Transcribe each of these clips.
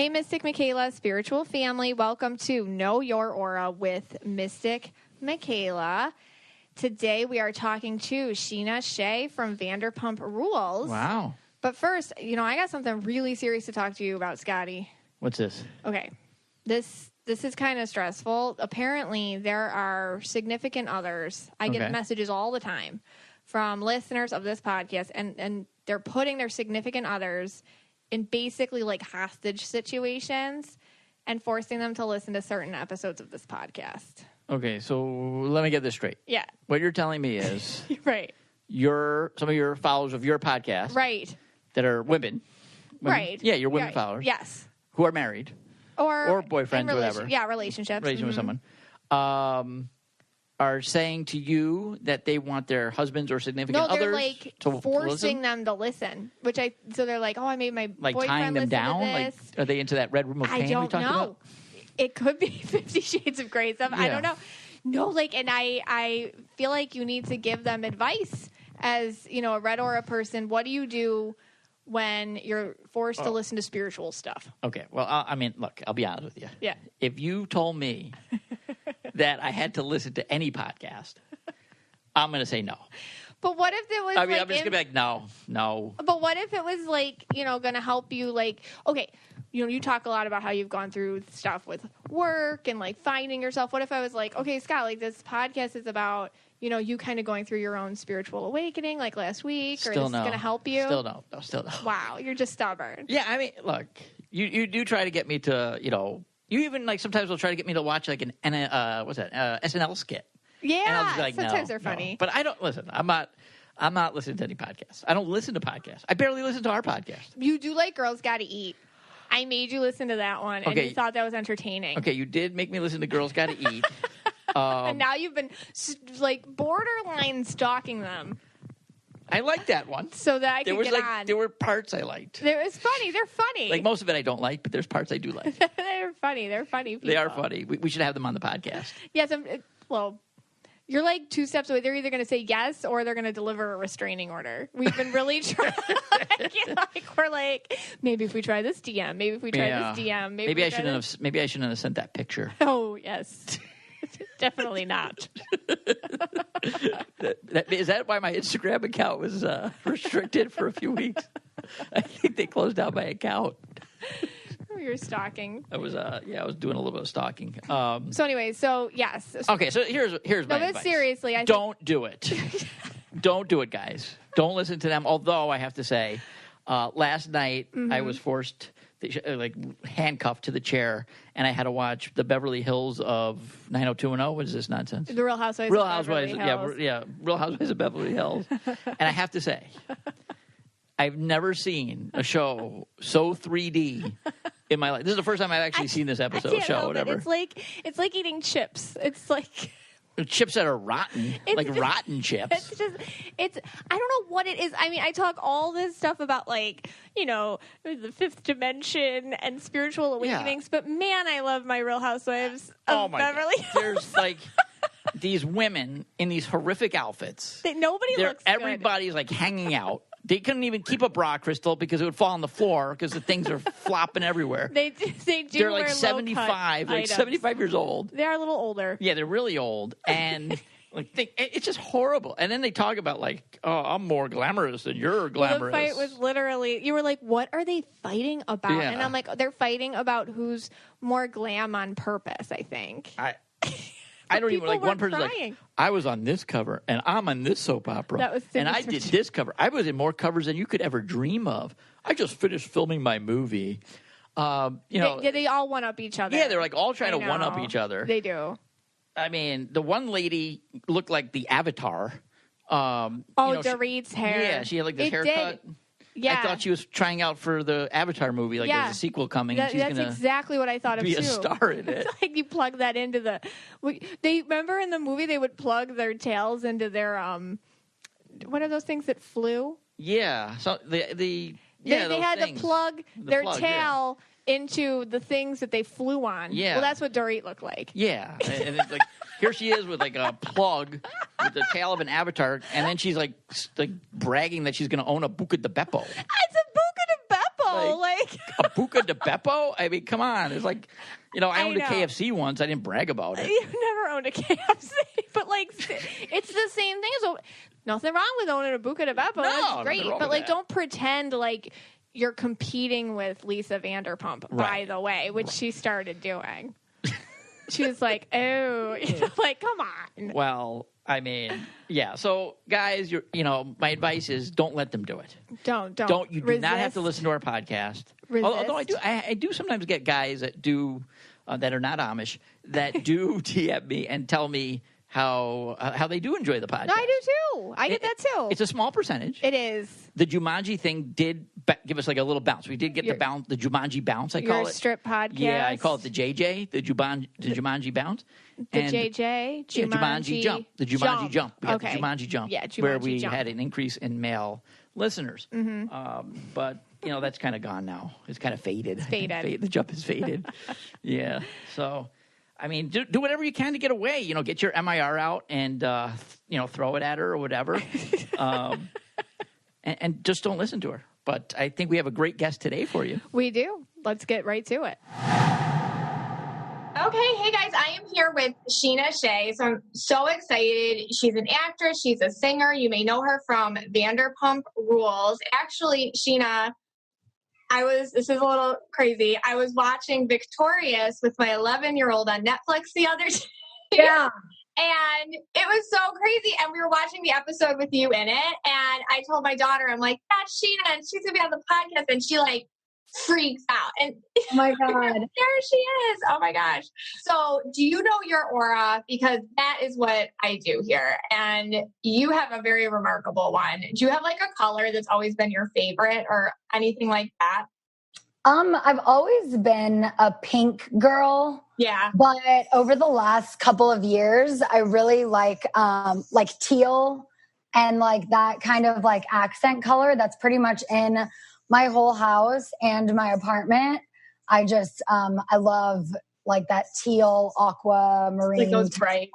Hey, Mystic Michaela, spiritual family. Welcome to Know Your Aura with Mystic Michaela. Today we are talking to Scheana Shay from Vanderpump Rules. Wow. But first, I got something really serious to talk to you about, Scotty. What's this? Okay. This is kind of stressful. Apparently, there are significant others. I get messages all the time from listeners of this podcast, and they're putting their significant others in basically like hostage situations and forcing them to listen to certain episodes of this podcast. Okay, so let me get this straight. Yeah. What you're telling me is right. Some of your followers of your podcast right. that are women. Right. Yeah, your women followers. Yes. Who are married. Or boyfriends, whatever. Yeah, relationships. Relation with someone. Are saying to you that they want their husbands or significant others to forcing them to listen. So they're like, I made my boyfriend tying them down. To this. Like, are they into that red room of pain we talked about? I don't know. It could be 50 Shades of Grey stuff. Yeah. I don't know. No, and I feel like you need to give them advice as a red aura person. What do you do when you're forced to listen to spiritual stuff? Okay. Well, look, I'll be honest with you. Yeah. If you told me that I had to listen to any podcast, I'm going to say no. But what if it was I'm just going to be like, no. But what if it was going to help you you talk a lot about how you've gone through stuff with work and finding yourself. What if I was like, okay, Scott, this podcast is about, you kind of going through your own spiritual awakening last week, or this is going to help you? Still no. Still no. Wow, you're just stubborn. Yeah, look, you do try to get me to, you even sometimes will try to get me to watch an SNL skit. Yeah, and I'll just be like, sometimes no, they're funny. No. But I don't listen. I'm not listening to any podcasts. I don't listen to podcasts. I barely listen to our podcast. You do like Girls Gotta Eat. I made you listen to that one, and you thought that was entertaining. Okay, you did make me listen to Girls Gotta Eat. And now you've been borderline stalking them. I liked that one. So that I could get on. There were parts I liked. It was funny. They're funny. Most of it I don't like, but there's parts I do like. They're funny. They're funny people. They are funny. We should have them on the podcast. Yes. You're 2 steps away. They're either going to say yes or they're going to deliver a restraining order. We've been really trying. We're maybe if we try this DM, maybe if we try this DM, maybe I shouldn't have sent that picture. Oh yes, definitely not. Is that why my Instagram account was restricted for a few weeks? I think they closed down my account. You're stalking. I was doing a little bit of stalking. So anyway, yes. Okay, so here's my advice. But seriously, don't do it. Don't do it, guys. Don't listen to them. Although I have to say, last night I was forced, handcuffed to the chair, and I had to watch the Beverly Hills of 90210. What is this nonsense? The Real Housewives. Real Housewives. Real Housewives of Beverly Hills. And I have to say, I've never seen a show so 3D in my life. This is the first time I've actually seen this episode show. Whatever. It's like eating chips. It's like chips that are rotten, rotten chips. I don't know what it is. I talk all this stuff about the fifth dimension and spiritual awakenings, but man, I love my Real Housewives of Beverly Hills. There's these women in these horrific outfits. Everybody's hanging out. They couldn't even keep a bra, Crystal, because it would fall on the floor because the things are flopping everywhere. They do. They're 75, 75 years old. They are a little older. Yeah, they're really old, and it's just horrible. And then they talk about I'm more glamorous than you're glamorous. Well, the fight was literally, you were like, what are they fighting about? Yeah. And I'm like, they're fighting about who's more glam on purpose. I think. I don't even one person's I was on this cover and I'm on this soap opera and I did this cover. I was in more covers than you could ever dream of. I just finished filming my movie. They all one up each other. Yeah, they're all trying to one up each other. They do. The one lady looked like the Avatar. Dorit's hair. Yeah, she had this haircut. Yeah. I thought she was trying out for the Avatar movie. There's a sequel coming. That's exactly what I thought of, be too. Be a star in it. It's you plug that into they remember in the movie they would plug their tails into their, what are those things that flew? Yeah. So they had to plug their tail into the things that they flew on. Yeah. Well, that's what Dorit looked like. Yeah. And it's here she is with a plug with the tail of an avatar, and then she's bragging that she's going to own a Buca de Beppo. It's a Buca de Beppo. know. Like a Buca de Beppo? I mean, come on. It's like, I owned a KFC once. I didn't brag about it. You've never owned a KFC, but like, it's the same thing. So nothing wrong with owning a Buca de Beppo. That's great. But like, don't pretend like you're competing with Lisa Vanderpump, by the way, which she started doing. She was like, oh, like, come on. Well, I mean, yeah. So, guys, my advice is don't let them do it. Don't. You do not have to listen to our podcast. Although I do sometimes get guys that do that are not Amish that do DM me and tell me how they do enjoy the podcast. No, I do too. I get that too. It's a small percentage. It is. The Jumanji thing did give us like a little bounce. We did get the Jumanji bounce. I call it strip podcast. Yeah, I call it the JJ, the Jumanji bounce. JJ, Jumanji jump. The Jumanji jump. We got the Jumanji jump. Yeah, where we had an increase in male listeners. Mm-hmm. But that's kind of gone now. It's kind of faded. It's faded. The jump is faded. Yeah. So. I mean, do whatever you can to get away. Get your MIR out and, throw it at her or whatever. And just don't listen to her. But I think we have a great guest today for you. We do. Let's get right to it. Okay. Hey, guys. I am here with Scheana Shay. So I'm so excited. She's an actress. She's a singer. You may know her from Vanderpump Rules. Actually, Scheana, this is a little crazy. I was watching Victorious with my 11-year-old on Netflix the other day. Yeah. And it was so crazy. And we were watching the episode with you in it. And I told my daughter, I'm like, that's Scheana. And she's going to be on the podcast. And she like freaks out. And oh my God. There she is. Oh my gosh. So do you know your aura? Because that is what I do here. And you have a very remarkable one. Do you have like a color that's always been your favorite or anything like that? I've always been a pink girl. Yeah. But over the last couple of years, I really like teal and like that kind of like accent color that's pretty much in my whole house and my apartment. I just, I love like that teal, aquamarine. Like those bright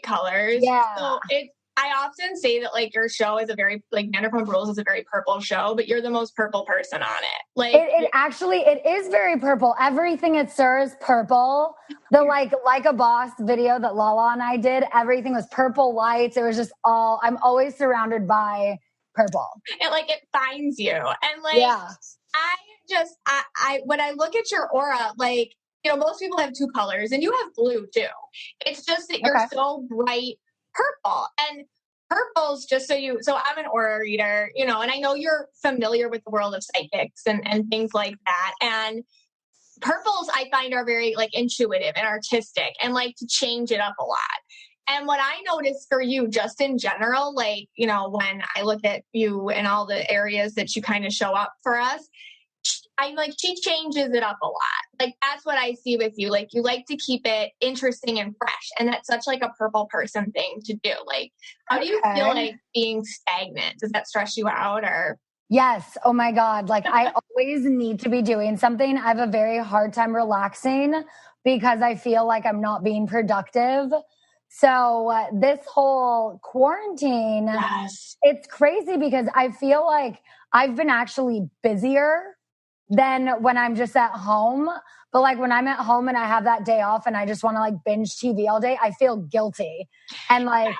colors. Yeah. So I often say that like your show is Vanderpump Rules is a very purple show, but you're the most purple person on it. Like it is very purple. Everything at SIR is purple. The like a boss video that Lala and I did, everything was purple lights. It was just I'm always surrounded by purple. It finds you. And like, yeah. I when I look at your aura, like, most people have two colors and you have blue too. It's just that you're so bright purple, and purple's just so I'm an aura reader, and I know you're familiar with the world of psychics and things like that. And purples I find are very like intuitive and artistic and like to change it up a lot. And what I noticed for you just in general, like, when I look at you and all the areas that you kind of show up for us, I'm like, she changes it up a lot. Like, that's what I see with you. Like, you like to keep it interesting and fresh. And that's such like a purple person thing to do. Like, how do you feel like being stagnant? Does that stress you out or? Yes. Oh my God. Like I always need to be doing something. I have a very hard time relaxing because I feel like I'm not being productive. So this whole quarantine, It's crazy because I feel like I've been actually busier than when I'm just at home. But like when I'm at home and I have that day off and I just want to like binge TV all day, I feel guilty. And like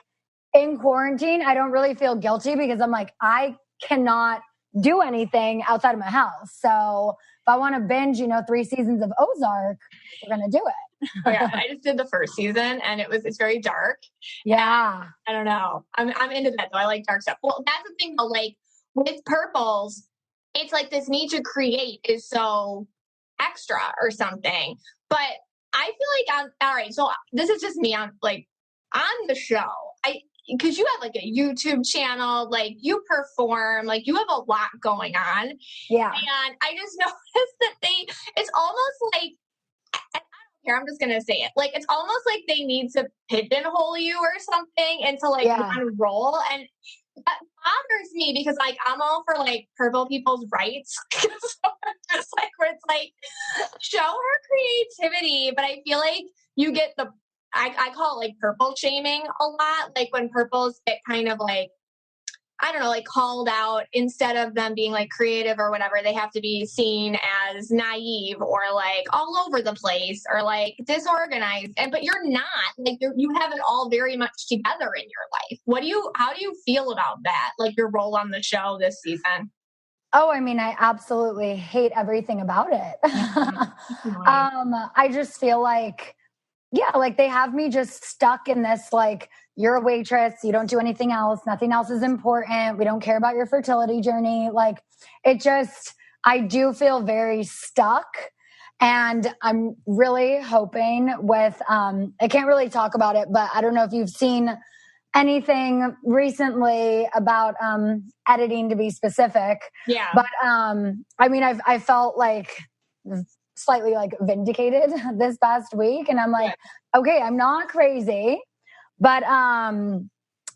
in quarantine, I don't really feel guilty because I'm like, I cannot do anything outside of my house. So if I want to binge, 3 seasons of Ozark, we're going to do it. Oh, yeah. I just did the first season and it's very dark. Yeah. I don't know. I'm into that though. I like dark stuff. Well, that's the thing though, like with purples, it's like this need to create is so extra or something. But I feel like all right, so this is just me on the show. Because you have like a YouTube channel, like you perform, like you have a lot going on. Yeah. And I just noticed that it's almost like, and I don't care, I'm just going to say it. Like, it's almost like they need to pigeonhole you or something into like one role. And that bothers me because like, I'm all for like purple people's rights. So just like, where it's like, show her creativity. But I feel like you get I call it like purple shaming a lot. Like when purples get kind of like, I don't know, like called out instead of them being like creative or whatever. They have to be seen as naive or like all over the place or like disorganized. But you're not. Like you have it all very much together in your life. How do you feel about that? Like your role on the show this season? Oh, I mean, I absolutely hate everything about it. I just feel like, yeah, like they have me just stuck in this, like, you're a waitress, you don't do anything else, nothing else is important, we don't care about your fertility journey. Like, I do feel very stuck. And I'm really hoping with, I can't really talk about it, but I don't know if you've seen anything recently about editing, to be specific. Yeah. But I mean, I felt like slightly like vindicated this past week, and I'm like, okay, I'm not crazy, but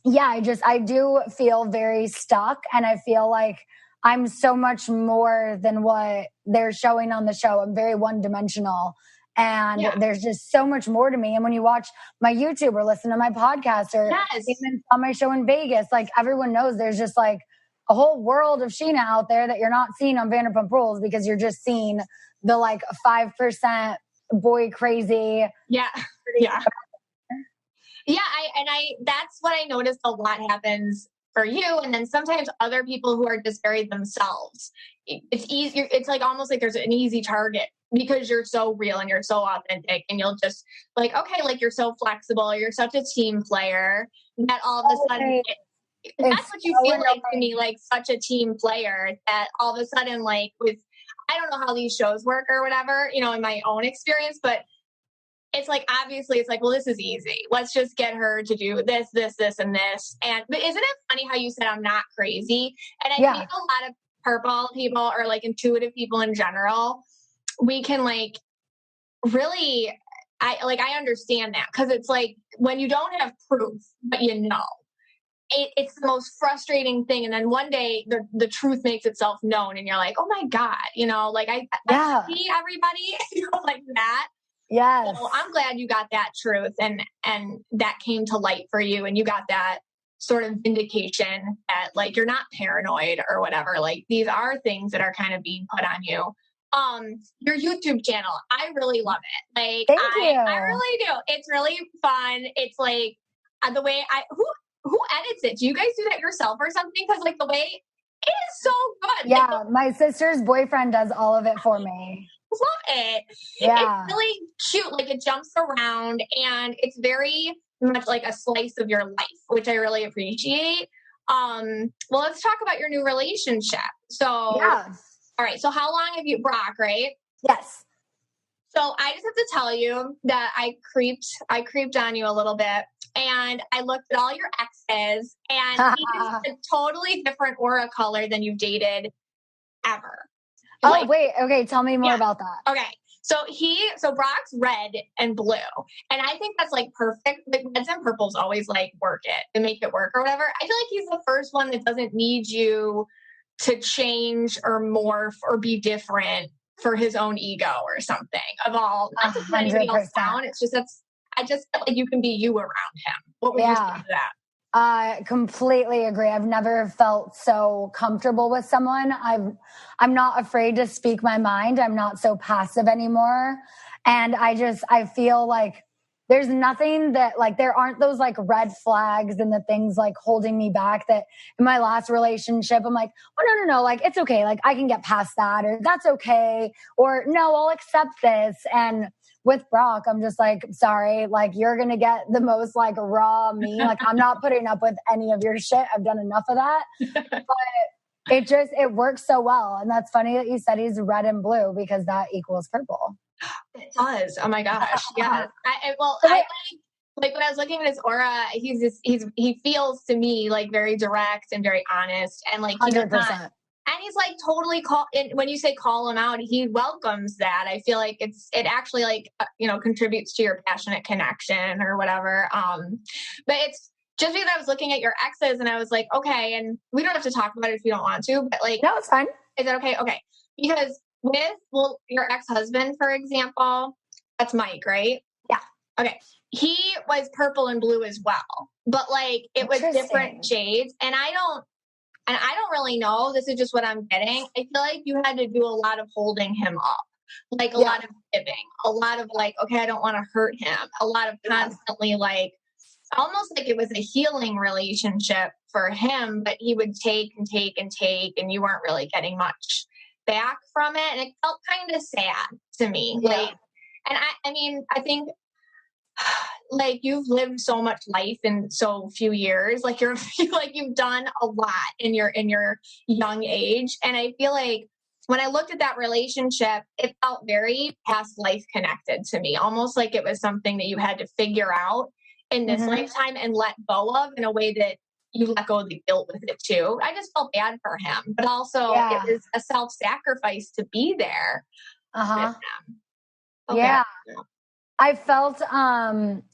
yeah, I do feel very stuck, and I feel like I'm so much more than what they're showing on the show. I'm very one-dimensional. And there's just so much more to me. And when you watch my YouTube or listen to my podcast or even on my show in Vegas, like everyone knows there's just like a whole world of Scheana out there that you're not seeing on Vanderpump Rules because you're just seeing the like 5% boy crazy. Yeah. That's what I noticed a lot happens for you. And then sometimes other people who are just very themselves. It's easier. It's like almost like there's an easy target because you're so real and you're so authentic, and you'll just like, okay, like you're so flexible, you're such a team player that all of a sudden that's what you feel like to me, like such a team player that all of a sudden, like with, I don't know how these shows work or whatever, you know, in my own experience, but it's like, obviously it's like, well, this is easy. Let's just get her to do this, and this. But isn't it funny how you said I'm not crazy? And I think a lot of purple people or like intuitive people in general, we can like really, I understand that, because it's like when you don't have proof, but you know, it's the most frustrating thing. And then one day the truth makes itself known and you're like, oh my God, you know, like I see everybody, you know, like that. Yes. So I'm glad you got that truth and that came to light for you, and you got that sort of vindication that like you're not paranoid or whatever. Like these are things that are kind of being put on you. Your YouTube channel, I really love it. Like Thank you. I really do. It's really fun. It's like the way who edits it? Do you guys do that yourself or something? Because like the way it is so good. Yeah, like, my sister's boyfriend does all of it for me. Love it. Yeah. It's really cute. Like it jumps around and it's very much like a slice of your life, which I really appreciate. Well, let's talk about your new relationship. So, all right. So how long have you, Brock, right? Yes. So I just have to tell you that I creeped on you a little bit, and I looked at all your exes, and he's a totally different aura color than you've dated ever. Oh, like, wait. Okay. Tell me more about that. Okay. So Brock's red and blue. And I think that's like perfect. Like reds and purples always like work it and make it work or whatever. I feel like he's the first one that doesn't need you to change or morph or be different for his own ego or something of all. Not to put anybody else down. It's just, I just feel like you can be you around him. What would you say to that? I completely agree. I've never felt so comfortable with someone. I'm not afraid to speak my mind. I'm not so passive anymore. And I feel like there's nothing that like, there aren't those like red flags and the things like holding me back that in my last relationship, I'm like, oh, no. Like, it's okay. Like I can get past that, or that's okay. Or no, I'll accept this. And with Brock, I'm just like, sorry, like you're going to get the most like raw me. Like I'm not putting up with any of your shit. I've done enough of that. But it works so well. And that's funny that you said he's red and blue because that equals purple. It does. Oh my gosh. Yeah. Like when I was looking at his aura, he feels to me like very direct and very honest, and like 100%. And he's like totally when you say call him out, he welcomes that. I feel like it actually like, contributes to your passionate connection or whatever. But it's just because I was looking at your exes and I was like, okay, and we don't have to talk about it if you don't want to, but like, no, it's fine. Is that okay? Okay. Because your ex-husband, for example, that's Mike, right? Yeah. Okay. He was purple and blue as well, but like it was different shades. And and I don't really know, this is just what I'm getting. I feel like you had to do a lot of holding him up, like a lot of giving, a lot of like, okay, I don't want to hurt him, a lot of constantly like, almost like it was a healing relationship for him, but he would take and take and take, and you weren't really getting much back from it. And it felt kind of sad to me. Yeah. Like, and I mean, I think like you've lived so much life in so few years, like you've done a lot in your young age. And I feel like when I looked at that relationship, it felt very past life connected to me, almost like it was something that you had to figure out in this lifetime and let go of in a way that you let go of the guilt with it too. I just felt bad for him, but also it was a self-sacrifice to be there with him. Okay. Yeah. I felt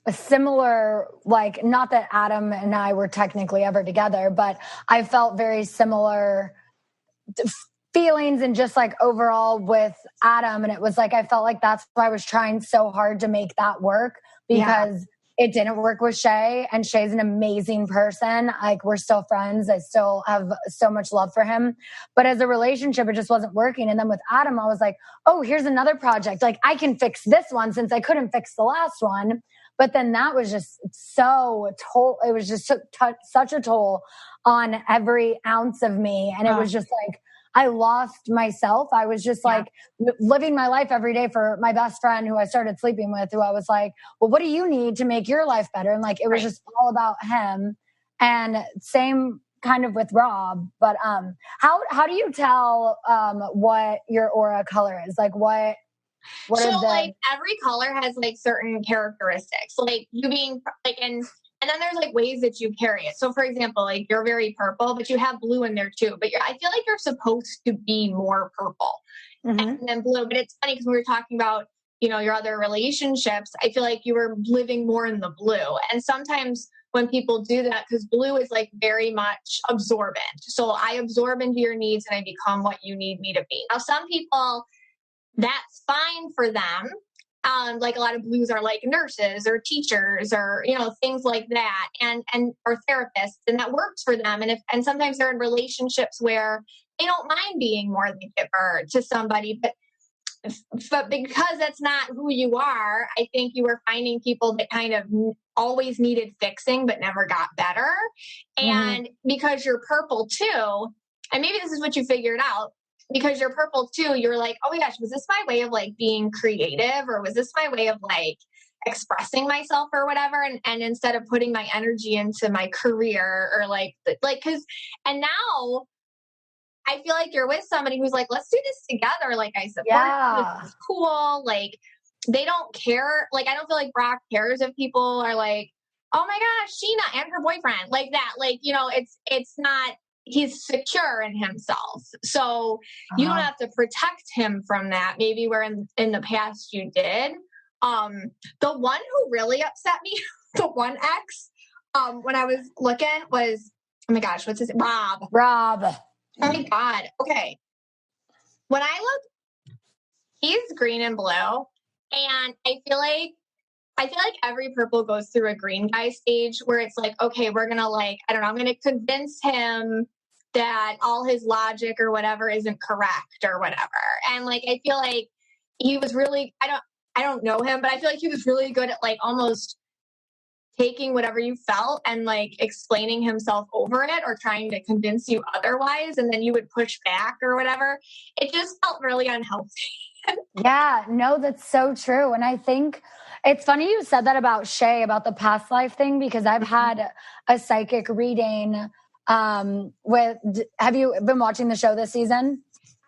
similar, like, not that Adam and I were technically ever together, but I felt very similar feelings and just like overall with Adam. And it was like, I felt like that's why I was trying so hard to make that work, because it didn't work with Shay, and Shay's an amazing person. Like, we're still friends. I still have so much love for him. But as a relationship, it just wasn't working. And then with Adam, I was like, oh, here's another project. Like, I can fix this one since I couldn't fix the last one. But then that was just it was just such a toll on every ounce of me. And it was just like, I lost myself. I was just like living my life every day for my best friend who I started sleeping with, who I was like, well, what do you need to make your life better? And like, it was just all about him. And same kind of with Rob. But how do you tell what your aura color is? Like what so like every color has like certain characteristics, like you being like, and then there's like ways that you carry it. So for example, like you're very purple, but you have blue in there too. But I feel like you're supposed to be more purple and then blue. But it's funny because we were talking about, you know, your other relationships. I feel like you were living more in the blue. And sometimes when people do that, because blue is like very much absorbent. So I absorb into your needs and I become what you need me to be. Now, some people, that's fine for them. Like a lot of blues are like nurses or teachers or, you know, things like that, and or therapists, and that works for them. And sometimes they're in relationships where they don't mind being more the giver to somebody, but because that's not who you are, I think you were finding people that kind of always needed fixing but never got better. And because you're purple too, and maybe this is what you figured out, because you're purple too, you're like, oh my gosh, was this my way of like being creative, or was this my way of like expressing myself or whatever? And instead of putting my energy into my career or like, and now I feel like you're with somebody who's like, let's do this together. Like, I support you. This is cool. Like, they don't care. Like, I don't feel like Brock cares if people are like, oh my gosh, Scheana and her boyfriend, like that. Like, you know, it's not, he's secure in himself. So you don't have to protect him from that. Maybe where in the past you did. The one who really upset me, the one ex, when I was looking was, oh my gosh, what's his name? Rob. Oh my God. Okay. When I look, he's green and blue. And I feel like every purple goes through a green guy stage where it's like, okay, we're going to like, I don't know, I'm going to convince him that all his logic or whatever isn't correct or whatever. And like, I feel like he was really, I don't know him, but I feel like he was really good at like almost taking whatever you felt and like explaining himself over it or trying to convince you otherwise. And then you would push back or whatever. It just felt really unhealthy. Yeah, no, that's so true. And I think it's funny you said that about Shay, about the past life thing, because I've had a psychic reading have you been watching the show this season?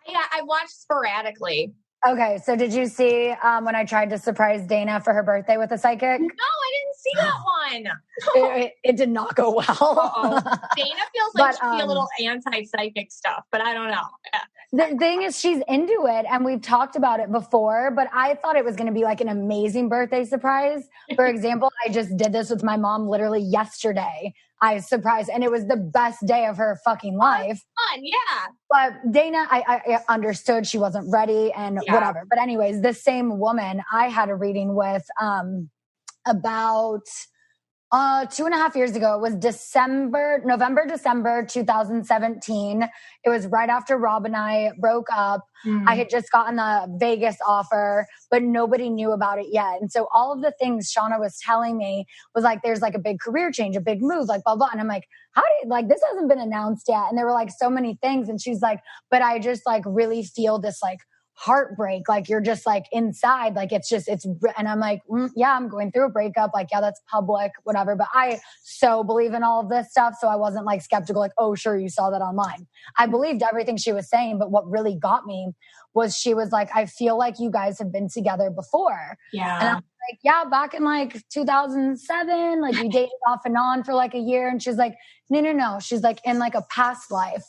Yeah, I watched sporadically. Okay, so did you see when I tried to surprise Dana for her birthday with a psychic? No, I didn't see that one. It did not go well. Dana feels like she'd be a little anti-psychic stuff, but I don't know. Yeah. The thing is, she's into it, and we've talked about it before, but I thought it was going to be like an amazing birthday surprise. For example, I just did this with my mom literally yesterday. I surprised, and it was the best day of her fucking life. Fun, yeah. But Dana, I understood she wasn't ready and whatever. But anyways, this same woman I had a reading with about 2.5 years ago. It was November, December 2017. It was right after Rob and I broke up. I had just gotten the Vegas offer, but nobody knew about it yet. And so all of the things Scheana was telling me was like, there's like a big career change, a big move, like blah, blah. And I'm like, this hasn't been announced yet. And there were like so many things. And she's like, but I just like really feel this like heartbreak, like you're just like inside, like it's and I'm like, yeah, I'm going through a breakup, like, yeah, that's public, whatever. But I so believe in all of this stuff, so I wasn't like skeptical, like, oh sure, you saw that online. I believed everything she was saying, but what really got me was she was like, I feel like you guys have been together before. Yeah. And I'm like, yeah, back in like 2007, like we dated off and on for like a year. And she's like, no, she's like, in like a past life.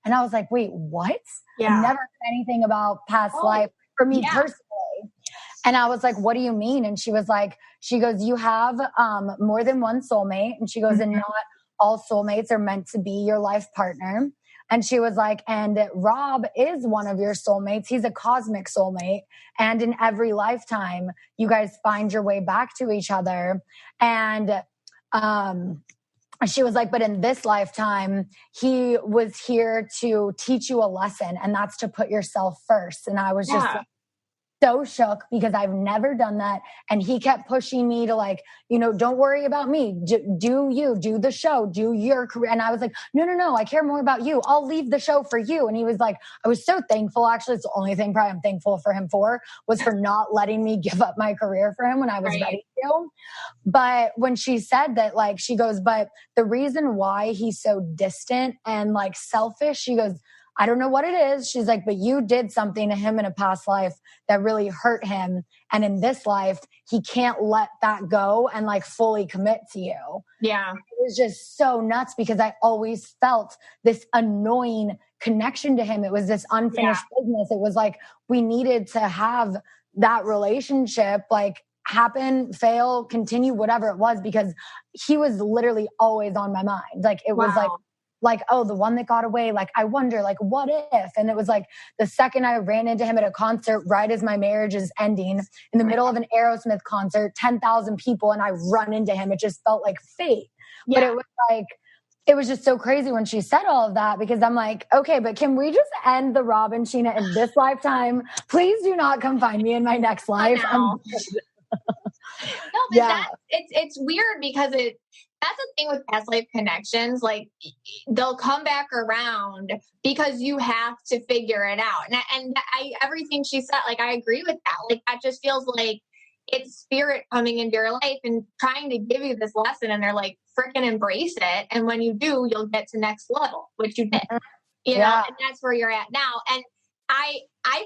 And I was like, wait, what? Yeah. I never heard anything about past life for me personally. And I was like, what do you mean? And she was like, she goes, you have more than one soulmate. And she goes, and not all soulmates are meant to be your life partner. And she was like, and Rob is one of your soulmates. He's a cosmic soulmate. And in every lifetime, you guys find your way back to each other. And she was like, but in this lifetime, he was here to teach you a lesson, and that's to put yourself first. And I was just like, so shook because I've never done that. And he kept pushing me to like, don't worry about me. Do the show, do your career. And I was like, no, I care more about you. I'll leave the show for you. And he was like, I was so thankful. Actually, it's the only thing probably I'm thankful for him was for not letting me give up my career for him when I was ready to. But when she said that, like, she goes, but the reason why he's so distant and like selfish, she goes, I don't know what it is. She's like, but you did something to him in a past life that really hurt him. And in this life, he can't let that go and like fully commit to you. Yeah. It was just so nuts because I always felt this annoying connection to him. It was this unfinished business. It was like, we needed to have that relationship, like happen, fail, continue, whatever it was, because he was literally always on my mind. Like it was like, oh, the one that got away, like, I wonder, like, what if? And it was like the second I ran into him at a concert, right as my marriage is ending, in the middle of an Aerosmith concert, 10,000 people, and I run into him. It just felt like fate. Yeah. But it was like, it was just so crazy when she said all of that, because I'm like, okay, but can we just end the Rob and Scheana in this lifetime? Please do not come find me in my next life. No, but it's weird because that's the thing with past life connections. Like, they'll come back around because you have to figure it out. And everything she said, like, I agree with that. Like, that just feels like it's spirit coming into your life and trying to give you this lesson. And they're like, freaking embrace it. And when you do, you'll get to next level, which you did, you know, and that's where you're at now. And I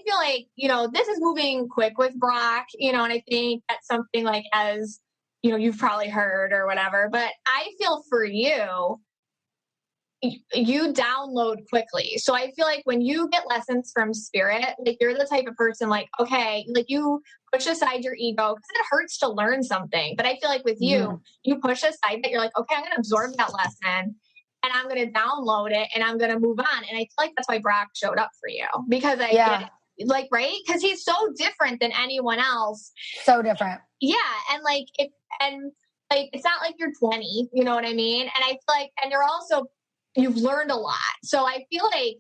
feel like, this is moving quick with Brock, and I think that's something like, as you've probably heard or whatever, but I feel for you download quickly. So I feel like when you get lessons from spirit, like, you're the type of person, like, okay, like, you push aside your ego because it hurts to learn something. But I feel like with you, you push aside that, you're like, okay, I'm going to absorb that lesson and I'm going to download it and I'm going to move on. And I feel like that's why Brock showed up for you, because I get it. Like, right? Because he's so different than anyone else. So different. Yeah. And it's not like you're 20, you know what I mean? And I feel like, and you've learned a lot. So I feel like,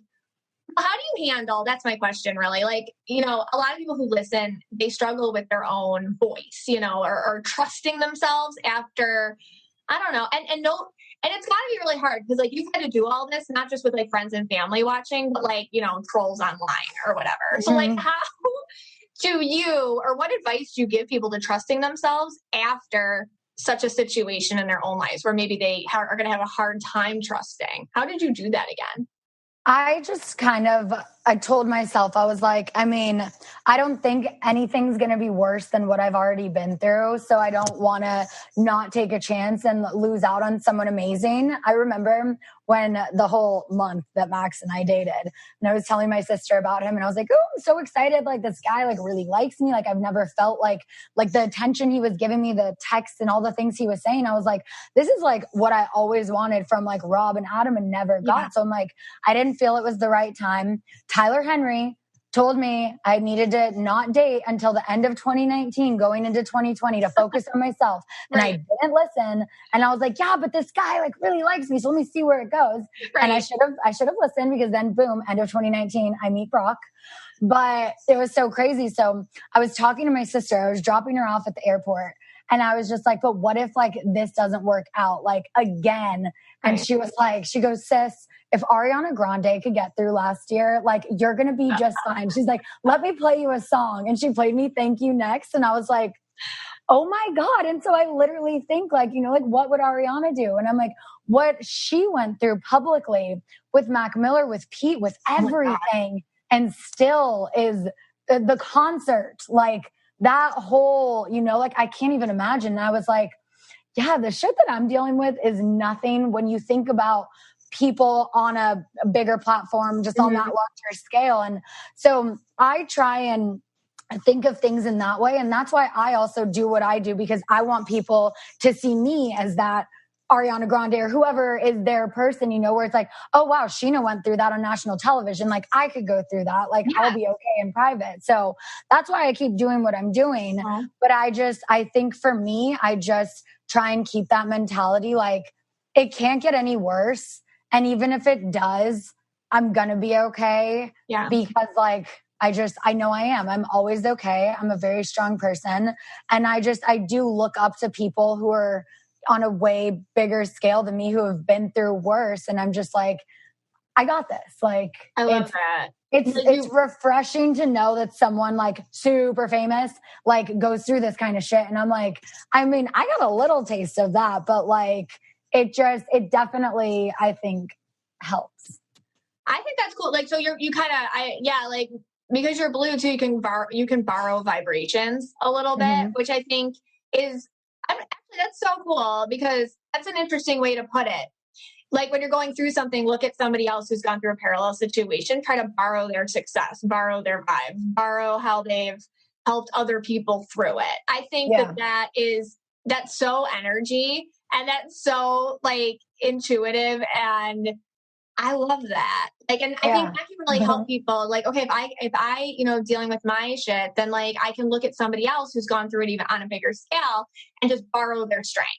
how do you handle, that's my question really. Like, a lot of people who listen, they struggle with their own voice, or trusting themselves after, I don't know. And it's gotta be really hard because, like, you've had to do all this, not just with like friends and family watching, but like, trolls online or whatever. So like, how do you, or what advice do you give people to trusting themselves after such a situation in their own lives where maybe they are going to have a hard time trusting? How did you do that again? I just I told myself, I was like, I mean, I don't think anything's going to be worse than what I've already been through. So I don't want to not take a chance and lose out on someone amazing. I remember when the whole month that Max and I dated, and I was telling my sister about him, and I was like, oh, I'm so excited. Like, this guy like really likes me. Like, I've never felt like the attention he was giving me, the texts and all the things he was saying. I was like, this is like what I always wanted from like Rob and Adam and never got. So I'm like, I didn't feel it was the right time. Tyler Henry, told me I needed to not date until the end of 2019, going into 2020 to focus on myself. And I didn't listen. And I was like, yeah, but this guy like really likes me. So let me see where it goes. Right. And I should have listened, because then boom, end of 2019, I meet Brock. But it was so crazy. So I was talking to my sister. I was dropping her off at the airport. And I was just like, but what if like this doesn't work out like again? And she was like, she goes, sis, if Ariana Grande could get through last year, like you're going to be just fine. She's like, let me play you a song. And she played me Thank You Next. And I was like, oh my God. And so I literally think like, you know, like what would Ariana do? And I'm like, what she went through publicly with Mac Miller, with Pete, with everything, and still is the concert, like that whole, you know, like I can't even imagine. And I was like, yeah, the shit that I'm dealing with is nothing when you think about people on a bigger platform, just on that larger scale. And so I try and think of things in that way. And that's why I also do what I do, because I want people to see me as that Ariana Grande or whoever is their person, you know, where it's like, oh, wow, Scheana went through that on national television. Like I could go through that. Like I'll be okay in private. So that's why I keep doing what I'm doing. But I think for me, I just try and keep that mentality. Like it can't get any worse. And even if it does, I'm going to be okay. Yeah. Because like, I know I am. I'm always okay. I'm a very strong person. And I do look up to people who are on a way bigger scale than me, who have been through worse. And I'm just like, I got this. Like, I love that. It's refreshing to know that someone like super famous, like goes through this kind of shit. And I'm like, I mean, I got a little taste of that, but like, it definitely, I think, helps. I think that's cool. Like, so you kind of, like, because you're blue too, you can borrow vibrations a little bit, which I think is, actually, that's so cool, because that's an interesting way to put it. Like when you're going through something, look at somebody else who's gone through a parallel situation, try to borrow their success, borrow their vibe, borrow how they've helped other people through it. I think that's so energy, and that's so like intuitive, and I love that. Like, and I think that can really help people. Like, okay, if I, you know, dealing with my shit, then like I can look at somebody else who's gone through it even on a bigger scale and just borrow their strength.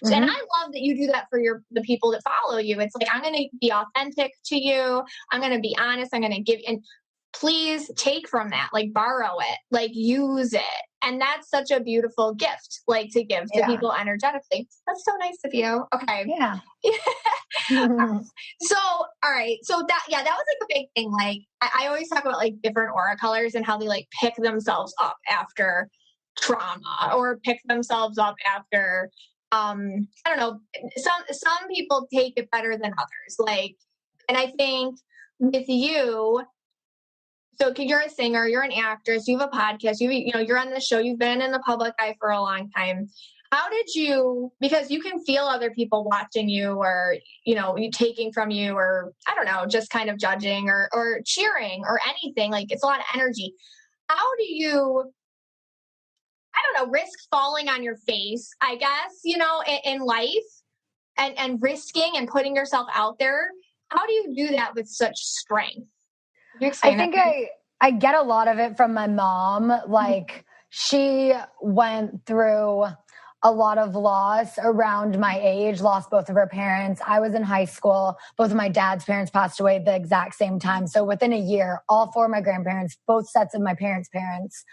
So, and I love that you do that for the people that follow you. It's like, I'm going to be authentic to you. I'm going to be honest. I'm going to give, and please take from that, like borrow it, like use it. And that's such a beautiful gift, like to give to people energetically. That's so nice of you. Okay. Yeah. So, all right. So that was like a big thing. Like I always talk about like different aura colors and how they like pick themselves up after trauma, or pick themselves up after, I don't know, some people take it better than others. Like, and I think with you, so you're a singer, you're an actress, you have a podcast, you're on the show, you've been in the public eye for a long time. How did you, because you can feel other people watching you, or, you know, you taking from you, or I don't know, just kind of judging or cheering or anything, like it's a lot of energy. How do you, I don't know, risk falling on your face, I guess, you know, in life, and risking and putting yourself out there? How do you do that with such strength? I think I get a lot of it from my mom. Like she went through a lot of loss around my age, lost both of her parents. I was in high school. Both of my dad's parents passed away at the exact same time. So within a year, all four of my grandparents, both sets of my parents' parents.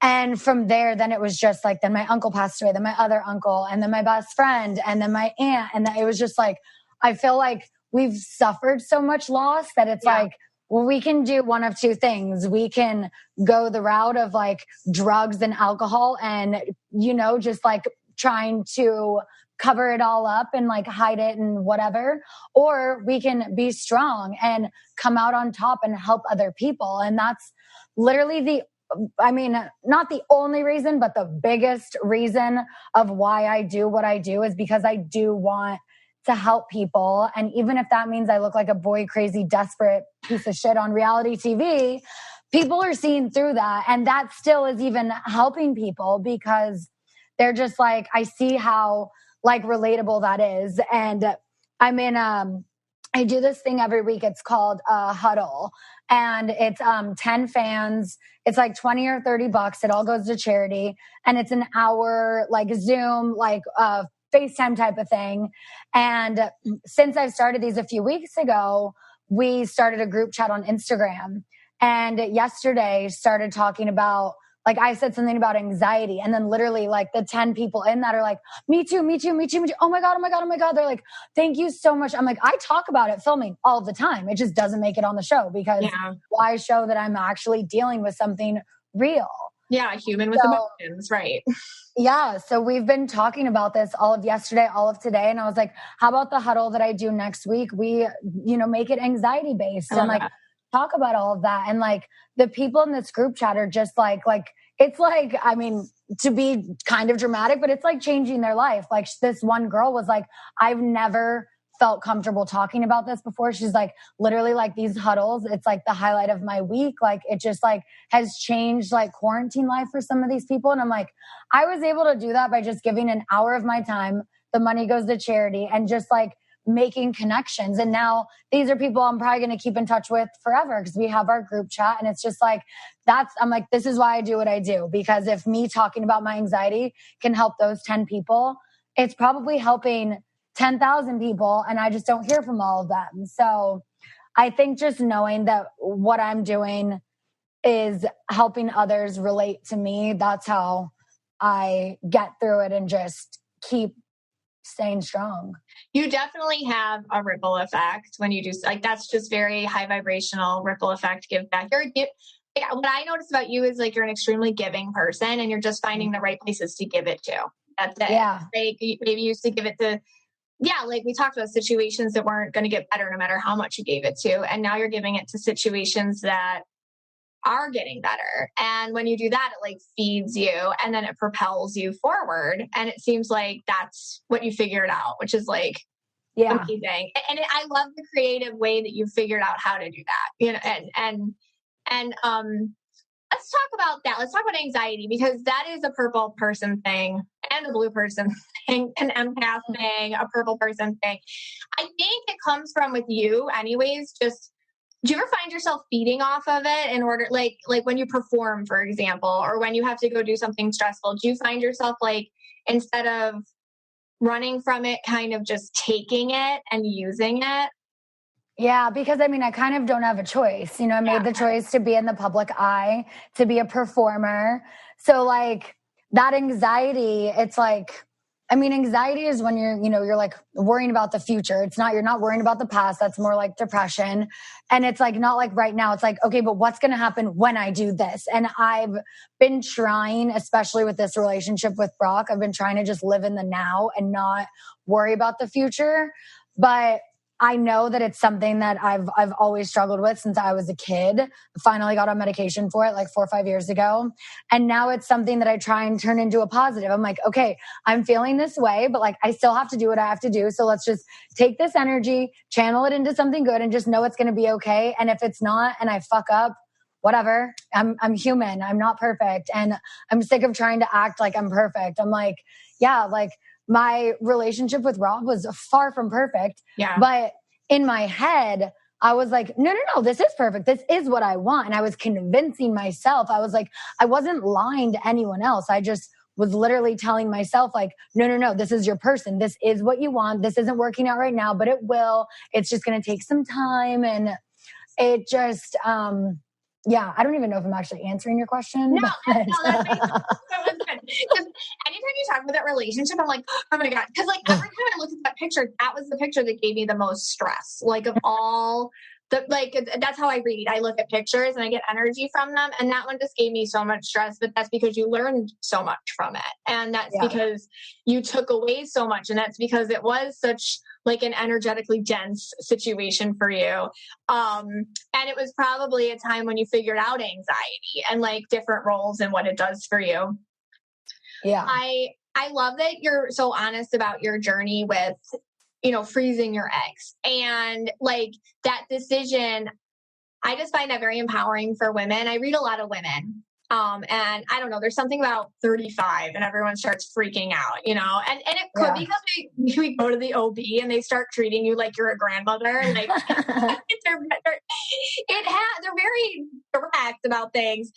And from there, then it was just like, then my uncle passed away, then my other uncle, and then my best friend, and then my aunt. And then it was just like, I feel like we've suffered so much loss that it's like, well, we can do one of two things. We can go the route of like drugs and alcohol and, you know, just like trying to cover it all up and like hide it and whatever. Or we can be strong and come out on top and help other people. And that's literally not the only reason, but the biggest reason of why I do what I do is because I do want to help people. And even if that means I look like a boy crazy, desperate piece of shit on reality TV, people are seeing through that. And that still is even helping people, because they're just like, I see how like relatable that is. And I'm in I do this thing every week. It's called Huddle, and it's 10 fans. It's like $20 or $30. It all goes to charity, and it's an hour like Zoom, like FaceTime type of thing. And since I've started these a few weeks ago, we started a group chat on Instagram, and yesterday started talking about, like, I said something about anxiety, and then literally like the 10 people in that are like, me too, me too, me too, me too. Oh my God, oh my God, oh my God. They're like, thank you so much. I'm like, I talk about it filming all the time. It just doesn't make it on the show because why show that I'm actually dealing with something real? Yeah, human with emotions, right? Yeah. So we've been talking about this all of yesterday, all of today. And I was like, how about the huddle that I do next week? We, make it anxiety based and like talk about all of that. And like the people in this group chat are just like, it's like, I mean, to be kind of dramatic, but it's like changing their life. Like this one girl was like, I've never felt comfortable talking about this before. She's like, literally like these huddles, it's like the highlight of my week. Like it just like has changed like quarantine life for some of these people. And I'm like, I was able to do that by just giving an hour of my time. The money goes to charity and just like making connections. And now these are people I'm probably going to keep in touch with forever because we have our group chat. And it's just like, I'm like, this is why I do what I do. Because if me talking about my anxiety can help those 10 people, it's probably helping 10,000 people. And I just don't hear from all of them. So I think just knowing that what I'm doing is helping others relate to me, that's how I get through it and just keep staying strong. You definitely have a ripple effect when you do, like, that's just very high vibrational ripple effect give back. What I notice about you is like you're an extremely giving person and you're just finding the right places to give it to. That's it. Yeah. Like maybe you used to give it to, like we talked about, situations that weren't going to get better no matter how much you gave it to. And now you're giving it to situations that are getting better. And when you do that, it like feeds you and then it propels you forward. And it seems like that's what you figured out, which is like amazing. And I love the creative way that you figured out how to do that, and let's talk about that. Let's talk about anxiety, because that is a purple person thing and a blue person thing, an empath thing, a purple person thing. I think it comes from with you anyways, just, do you ever find yourself feeding off of it in order, like when you perform, for example, or when you have to go do something stressful, do you find yourself like, instead of running from it, kind of just taking it and using it? Yeah, because I mean, I kind of don't have a choice. I made the choice to be in the public eye, to be a performer. So like that anxiety, it's like, I mean, anxiety is when you're like worrying about the future. You're not worrying about the past. That's more like depression. And it's like, not like right now. It's like, okay, but what's going to happen when I do this? And I've been trying, especially with this relationship with Brock, I've been trying to just live in the now and not worry about the future. But I know that it's something that I've always struggled with since I was a kid. I finally got on medication for it like 4 or 5 years ago. And now it's something that I try and turn into a positive. I'm like, okay, I'm feeling this way, but like I still have to do what I have to do. So let's just take this energy, channel it into something good, and just know it's going to be okay. And if it's not and I fuck up, whatever, I'm human. I'm not perfect. And I'm sick of trying to act like I'm perfect. I'm like, my relationship with Rob was far from perfect. Yeah. But in my head, I was like, no, this is perfect. This is what I want. And I was convincing myself. I was like, I wasn't lying to anyone else. I just was literally telling myself like, no, this is your person. This is what you want. This isn't working out right now, but it will. It's just going to take some time. And it just, I don't even know if I'm actually answering your question. No, that was good. Because anytime you talk about that relationship, I'm like, oh my God. Because like every time I looked at that picture, that was the picture that gave me the most stress. Like of all that's how I read. I look at pictures and I get energy from them. And that one just gave me so much stress, but that's because you learned so much from it. And that's because you took away so much. And that's because it was such like an energetically dense situation for you. And it was probably a time when you figured out anxiety and like different roles and what it does for you. Yeah. I love that you're so honest about your journey with, freezing your eggs and like that decision. I just find that very empowering for women. I read a lot of women And I don't know, there's something about 35 and everyone starts freaking out, and it could be because we go to the OB and they start treating you like you're a grandmother. Like they're very direct about things.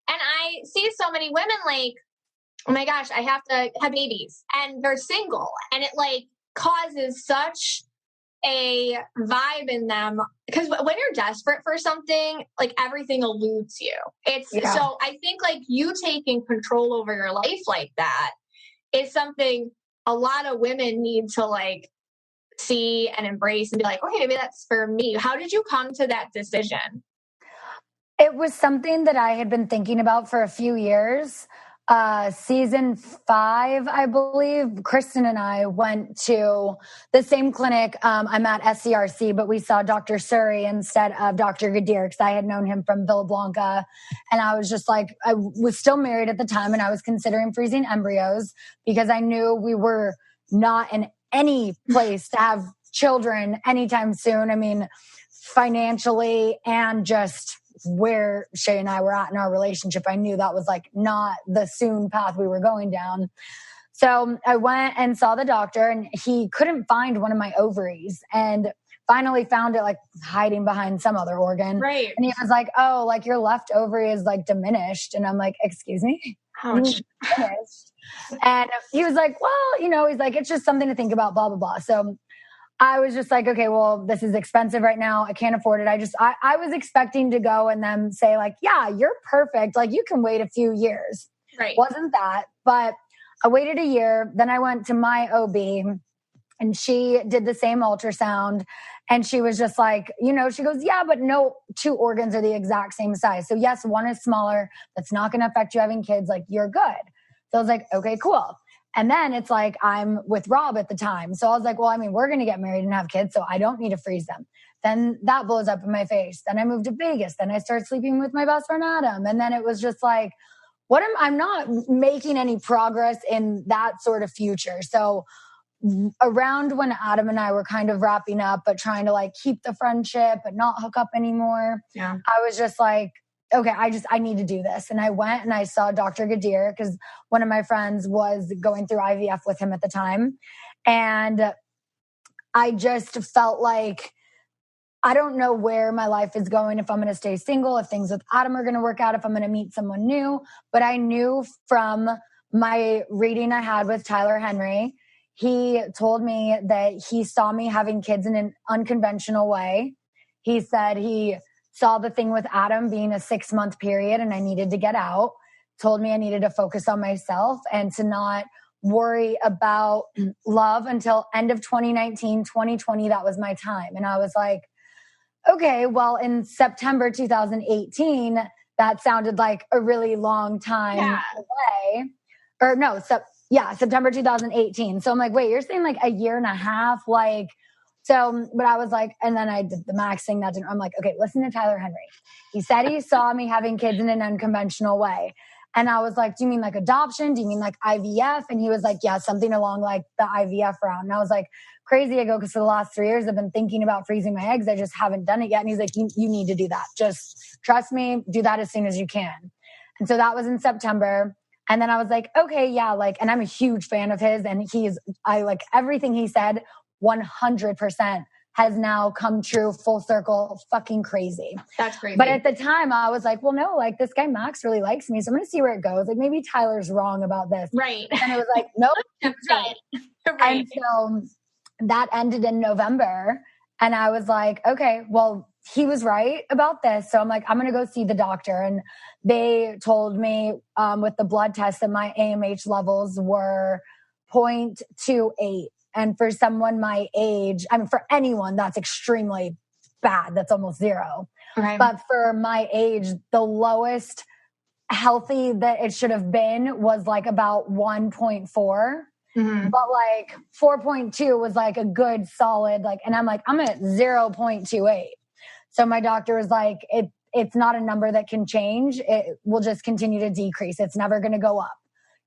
And I see so many women like, oh my gosh, I have to have babies, and they're single, and it like causes such a vibe in them, because when you're desperate for something, like everything eludes you. So I think like you taking control over your life like that is something a lot of women need to like see and embrace and be like, okay, maybe that's for me. How did you come to that decision? It was something that I had been thinking about for a few years. Season 5, I believe, Kristen and I went to the same clinic. I'm at SCRC, but we saw Dr. Suri instead of Dr. Gadir, because I had known him from Villa Blanca. And I was just like, I was still married at the time, and I was considering freezing embryos because I knew we were not in any place to have children anytime soon. I mean, financially and just where Shay and I were at in our relationship, I knew that was like not the soon path we were going down. So I went and saw the doctor, and he couldn't find one of my ovaries, and finally found it like hiding behind some other organ. Right. And he was like, oh, like your left ovary is like diminished. And I'm like, excuse me? Ouch. Diminished. And he was like, well, he's like, it's just something to think about, blah, blah, blah. So I was just like, okay, well, this is expensive right now. I can't afford it. I was expecting to go and then say like, yeah, you're perfect. Like you can wait a few years. Right. Wasn't that, but I waited a year. Then I went to my OB, and she did the same ultrasound, and she was just like, she goes, yeah, but no 2 organs are the exact same size. So yes, one is smaller. That's not going to affect you having kids. Like you're good. So I was like, okay, cool. And then it's like, I'm with Rob at the time. So I was like, well, I mean, we're going to get married and have kids, so I don't need to freeze them. Then that blows up in my face. Then I moved to Vegas. Then I started sleeping with my best friend, Adam. And then it was just like, I'm not making any progress in that sort of future. So around when Adam and I were kind of wrapping up, but trying to like keep the friendship but not hook up anymore. Yeah. I was just like, okay, I need to do this. And I went and I saw Dr. Gadir, because one of my friends was going through IVF with him at the time. And I just felt like, I don't know where my life is going, if I'm going to stay single, if things with Adam are going to work out, if I'm going to meet someone new. But I knew from my reading I had with Tyler Henry, he told me that he saw me having kids in an unconventional way. He said he saw the thing with Adam being a 6-month period and I needed to get out. Told me I needed to focus on myself and to not worry about love until end of 2019, 2020. That was my time. And I was like, okay, well, in September 2018, that sounded like a really long time away. Or no, September 2018. So I'm like, wait, you're saying like a year and a half? Like, so, but I was like, and then I did the max thing. I'm like, okay, listen to Tyler Henry. He said he saw me having kids in an unconventional way. And I was like, do you mean like adoption? Do you mean like IVF? And he was like, yeah, something along like the IVF route. And I was like, crazy. I go, because for the last 3 years, I've been thinking about freezing my eggs. I just haven't done it yet. And he's like, you need to do that. Just trust me, do that as soon as you can. And so that was in September. And then I was like, okay, yeah, like, and I'm a huge fan of his. And I like everything he said, 100% has now come true, full circle, fucking crazy. That's crazy. But at the time I was like, well, no, like this guy Max really likes me. So I'm going to see where it goes. Like maybe Tyler's wrong about this. Right. And it was like, nope. Right. And so that ended in November. And I was like, okay, well, he was right about this. So I'm like, I'm going to go see the doctor. And they told me with the blood test that my AMH levels were 0.28. And for someone my age, I mean, for anyone, that's extremely bad. That's almost 0. Right. But for my age, the lowest healthy that it should have been was like about 1.4. Mm-hmm. But like 4.2 was like a good solid, like, and I'm like, I'm at 0.28. So my doctor was like, it's not a number that can change. It will just continue to decrease. It's never going to go up.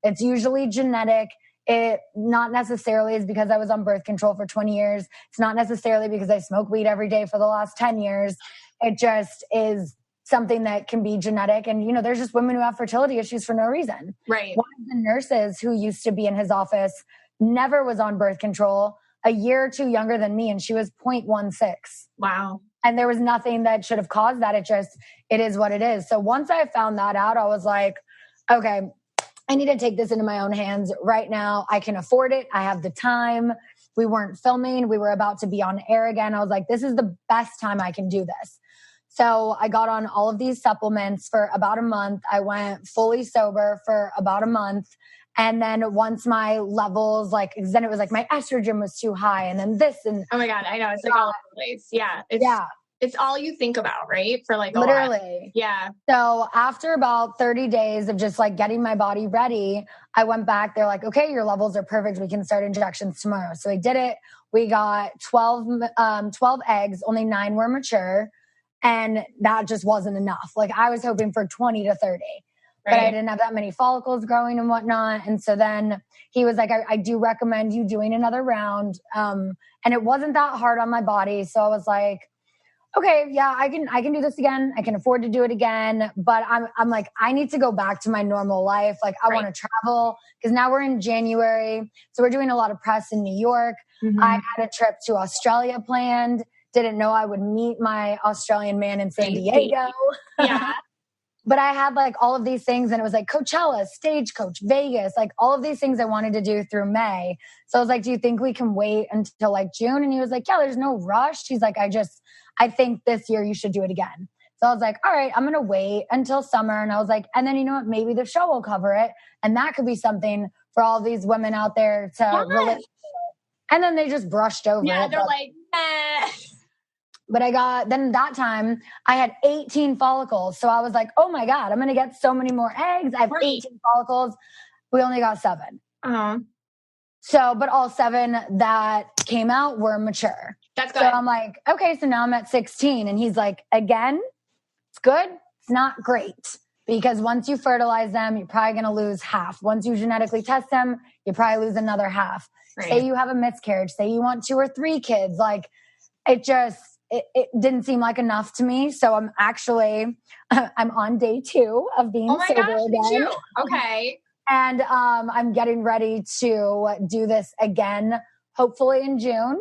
It's usually genetic. It not necessarily is because I was on birth control for 20 years. It's not necessarily because I smoke weed every day for the last 10 years. It just is something that can be genetic. And, you know, there's just women who have fertility issues for no reason. Right. One of the nurses who used to be in his office never was on birth control, a year or two younger than me, and she was 0.16. Wow. And there was nothing that should have caused that. It is what it is. So once I found that out, I was like, okay, I need to take this into my own hands right now. I can afford it. I have the time. We weren't filming. We were about to be on air again. I was like, this is the best time I can do this. So I got on all of these supplements for about a month. I went fully sober for about a month. And then once my levels, like, then it was like my estrogen was too high, and then this, and oh my God, I know, it's like all over the place. Yeah. It's all you think about, right? For like literally. Yeah. So after about 30 days of just like getting my body ready, I went back. They're like, okay, your levels are perfect. We can start injections tomorrow. So I did it. We got 12 eggs. Only 9 were mature. And that just wasn't enough. Like I was hoping for 20 to 30. But I didn't have that many follicles growing and whatnot. And so then he was like, I do recommend you doing another round. And it wasn't that hard on my body. So I was like, okay, yeah, I can do this again. I can afford to do it again. But I'm like, I need to go back to my normal life. Like I want to travel, because now we're in January. So we're doing a lot of press in New York. Mm-hmm. I had a trip to Australia planned. Didn't know I would meet my Australian man in San Diego. Yeah. But I had like all of these things, and it was like Coachella, Stagecoach, Vegas, like all of these things I wanted to do through May. So I was like, do you think we can wait until like June? And he was like, yeah, there's no rush. He's like, I think this year you should do it again. So I was like, all right, I'm going to wait until summer. And I was like, and then you know what? Maybe the show will cover it. And that could be something for all these women out there to relate to. And then they just brushed over it. Yeah, they're like, eh. But then that time I had 18 follicles. So I was like, oh my God, I'm going to get so many more eggs. I have 18 follicles. We only got 7. Uh-huh. So, but all 7 that came out were mature. That's good. So I'm like, okay, so now I'm at 16. And he's like, again, it's good. It's not great. Because once you fertilize them, you're probably going to lose half. Once you genetically test them, you probably lose another half. Right. Say you have a miscarriage. Say you want 2 or 3 kids. Like it didn't seem like enough to me. So I'm on day 2 of being sober again. Me too. Okay. And I'm getting ready to do this again, hopefully in June,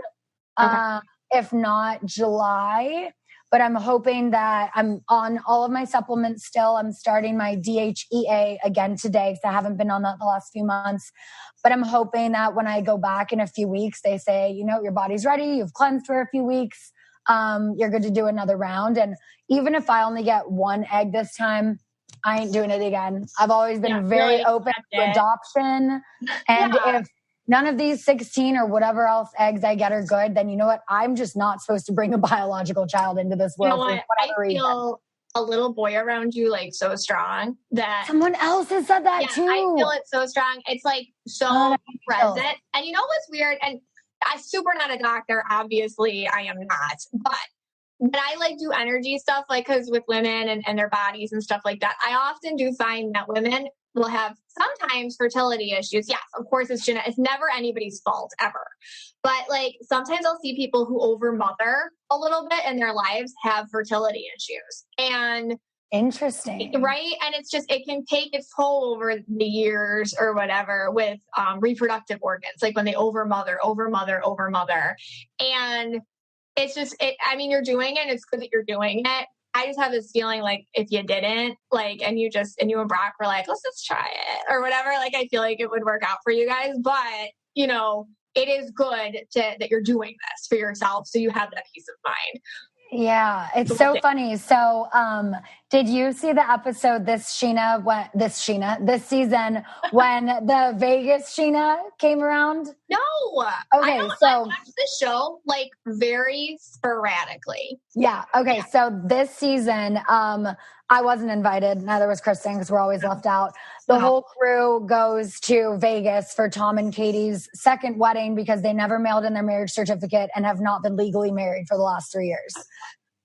if not July. But I'm hoping that I'm on all of my supplements still. I'm starting my DHEA again today, because I haven't been on that the last few months. But I'm hoping that when I go back in a few weeks, they say, you know, your body's ready. You've cleansed for a few weeks. You're good to do another round. And even if I only get 1 egg this time, I ain't doing it again. I've always been very open to adoption. And if none of these 16 or whatever else eggs I get are good, then you know what? I'm just not supposed to bring a biological child into this world for whatever reason. I feel a little boy around you like so strong that someone else has said that too. I feel it so strong. It's like so present. And you know what's weird? And I'm super not a doctor. Obviously, I am not. But when I like do energy stuff, like because with women and their bodies and stuff like that, I often do find that women will have sometimes fertility issues. Yes, of course, it's genetic. It's never anybody's fault ever. But like sometimes I'll see people who overmother a little bit in their lives have fertility issues. And interesting. Right. And it's just, it can take its toll over the years or whatever with reproductive organs, like when they overmother. And it's just, you're doing it. It's good that you're doing it. I just have this feeling like if you didn't, like, and you and Brock were like, let's just try it or whatever. Like, I feel like it would work out for you guys, but you know, it is good that you're doing this for yourself. So you have that peace of mind. Yeah, it's so funny. So, did you see the episode this season when the Vegas Scheana came around? No. Okay, I watched the show like very sporadically. Yeah. Okay. Yeah. So this season, I wasn't invited. Neither was Kristen, because we're always left out. The whole crew goes to Vegas for Tom and Katie's second wedding, because they never mailed in their marriage certificate and have not been legally married for the last 3 years.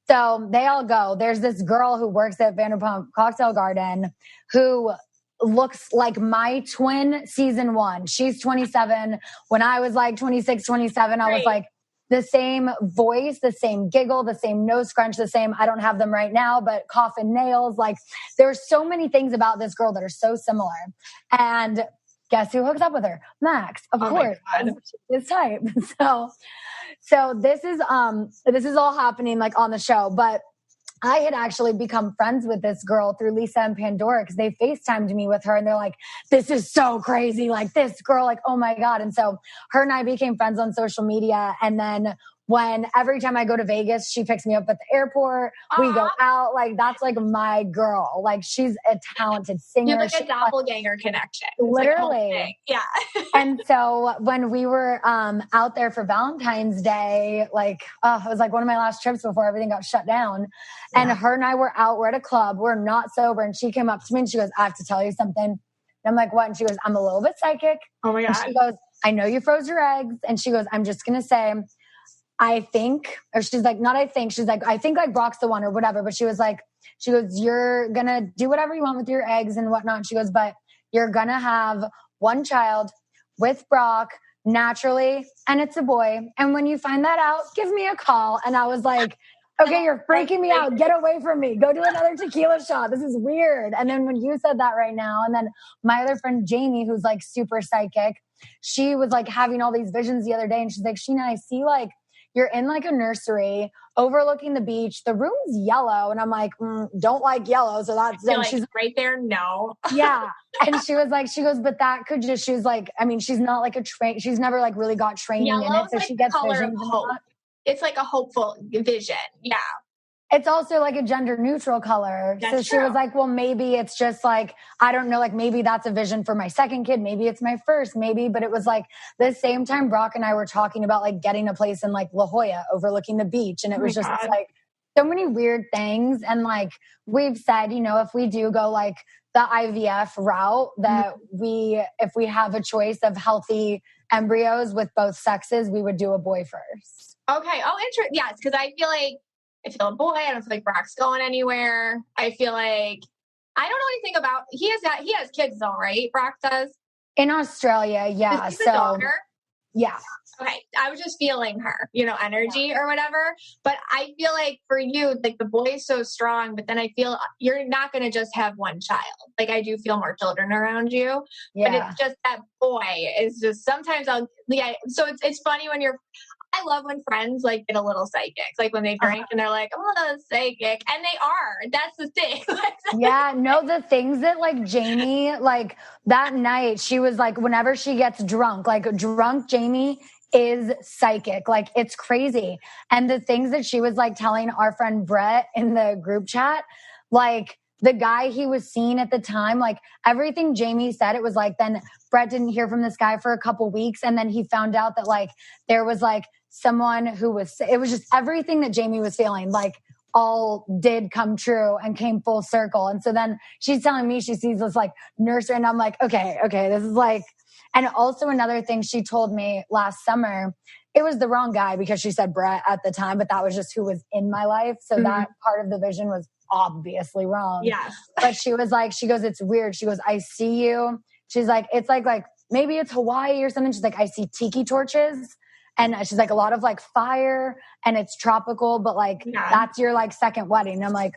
So they all go. There's this girl who works at Vanderpump Cocktail Garden who looks like my twin season 1. She's 27. When I was like 26, 27, I was like, the same voice, the same giggle, the same nose scrunch, the same, I don't have them right now, but coffin nails. Like there's so many things about this girl that are so similar. And guess who hooks up with her? Max, of course. This type. So this is all happening like on the show, but I had actually become friends with this girl through Lisa and Pandora because they FaceTimed me with her and they're like, this is so crazy. Like this girl, like, oh my God. And so her and I became friends on social media. And then every time I go to Vegas, she picks me up at the airport. We go out. Like that's like my girl. Like she's a talented singer. You have like a doppelganger connection. Literally. Like yeah. And so when we were out there for Valentine's Day, like it was like one of my last trips before everything got shut down. Yeah. And her and I were out. We're at a club. We're not sober. And she came up to me and she goes, I have to tell you something. And I'm like, what? And she goes, I'm a little bit psychic. Oh my God. And she goes, I know you froze your eggs. And she goes, I'm just going to say, I think, or she's like, not I think, she's like, I think like Brock's the one or whatever. But she goes, you're going to do whatever you want with your eggs and whatnot. She goes, but you're going to have one child with Brock naturally. And it's a boy. And when you find that out, give me a call. And I was like, okay, you're freaking me out. Get away from me. Go do another tequila shot. This is weird. And then when you said that right now, and then my other friend, Jamie, who's like super psychic, she was like having all these visions the other day. And she's like, Scheana, I see like, you're in like a nursery overlooking the beach. The room's yellow. And I'm like, don't like yellow. So that's, and like, she's right there. No. Yeah. And she was like, she goes, but that could just, she was like, I mean, she's not like she's never like really got training in it. So like she gets visions. It's like a hopeful vision. Yeah. It's also like a gender neutral color. That's so she was like, well, maybe it's just like, I don't know, like maybe that's a vision for my second kid. Maybe it's my first, maybe. But it was like the same time Brock and I were talking about like getting a place in like La Jolla overlooking the beach. And it was just like so many weird things. And like we've said, you know, if we do go like the IVF route, that if we have a choice of healthy embryos with both sexes, we would do a boy first. Okay. Oh, interesting. Yes. Because I feel a boy. I don't feel like Brock's going anywhere. I feel like I don't know anything about. He has kids though, right? Brock does in Australia. Yeah. So daughter. Yeah. Okay. I was just feeling her, energy or whatever. But I feel like for you, like the boy is so strong, but then I feel you're not going to just have one child. Like I do feel more children around you, but it's just that boy is just sometimes So it's funny when I love when friends like get a little psychic, like when they drink and they're like, oh, psychic. And they are. That's the thing. Yeah, no, the things that like Jamie, like that night, she was like, whenever she gets drunk Jamie is psychic. Like it's crazy. And the things that she was like telling our friend Brett in the group chat, like the guy he was seeing at the time, like everything Jamie said, it was like, then Brett didn't hear from this guy for a couple weeks. And then he found out that like, there was like someone it was just everything that Jamie was feeling, like all did come true and came full circle. And so then she's telling me she sees this like nursery and I'm like, okay, this is like, and also another thing she told me last summer, it was the wrong guy because she said Brett at the time, but that was just who was in my life. So that part of the vision was obviously wrong. Yeah. But she was like, she goes, it's weird. She goes, I see you. She's like, it's like maybe it's Hawaii or something. She's like, I see tiki torches. And she's like, a lot of like fire and it's tropical, but like, that's your like second wedding. And I'm like,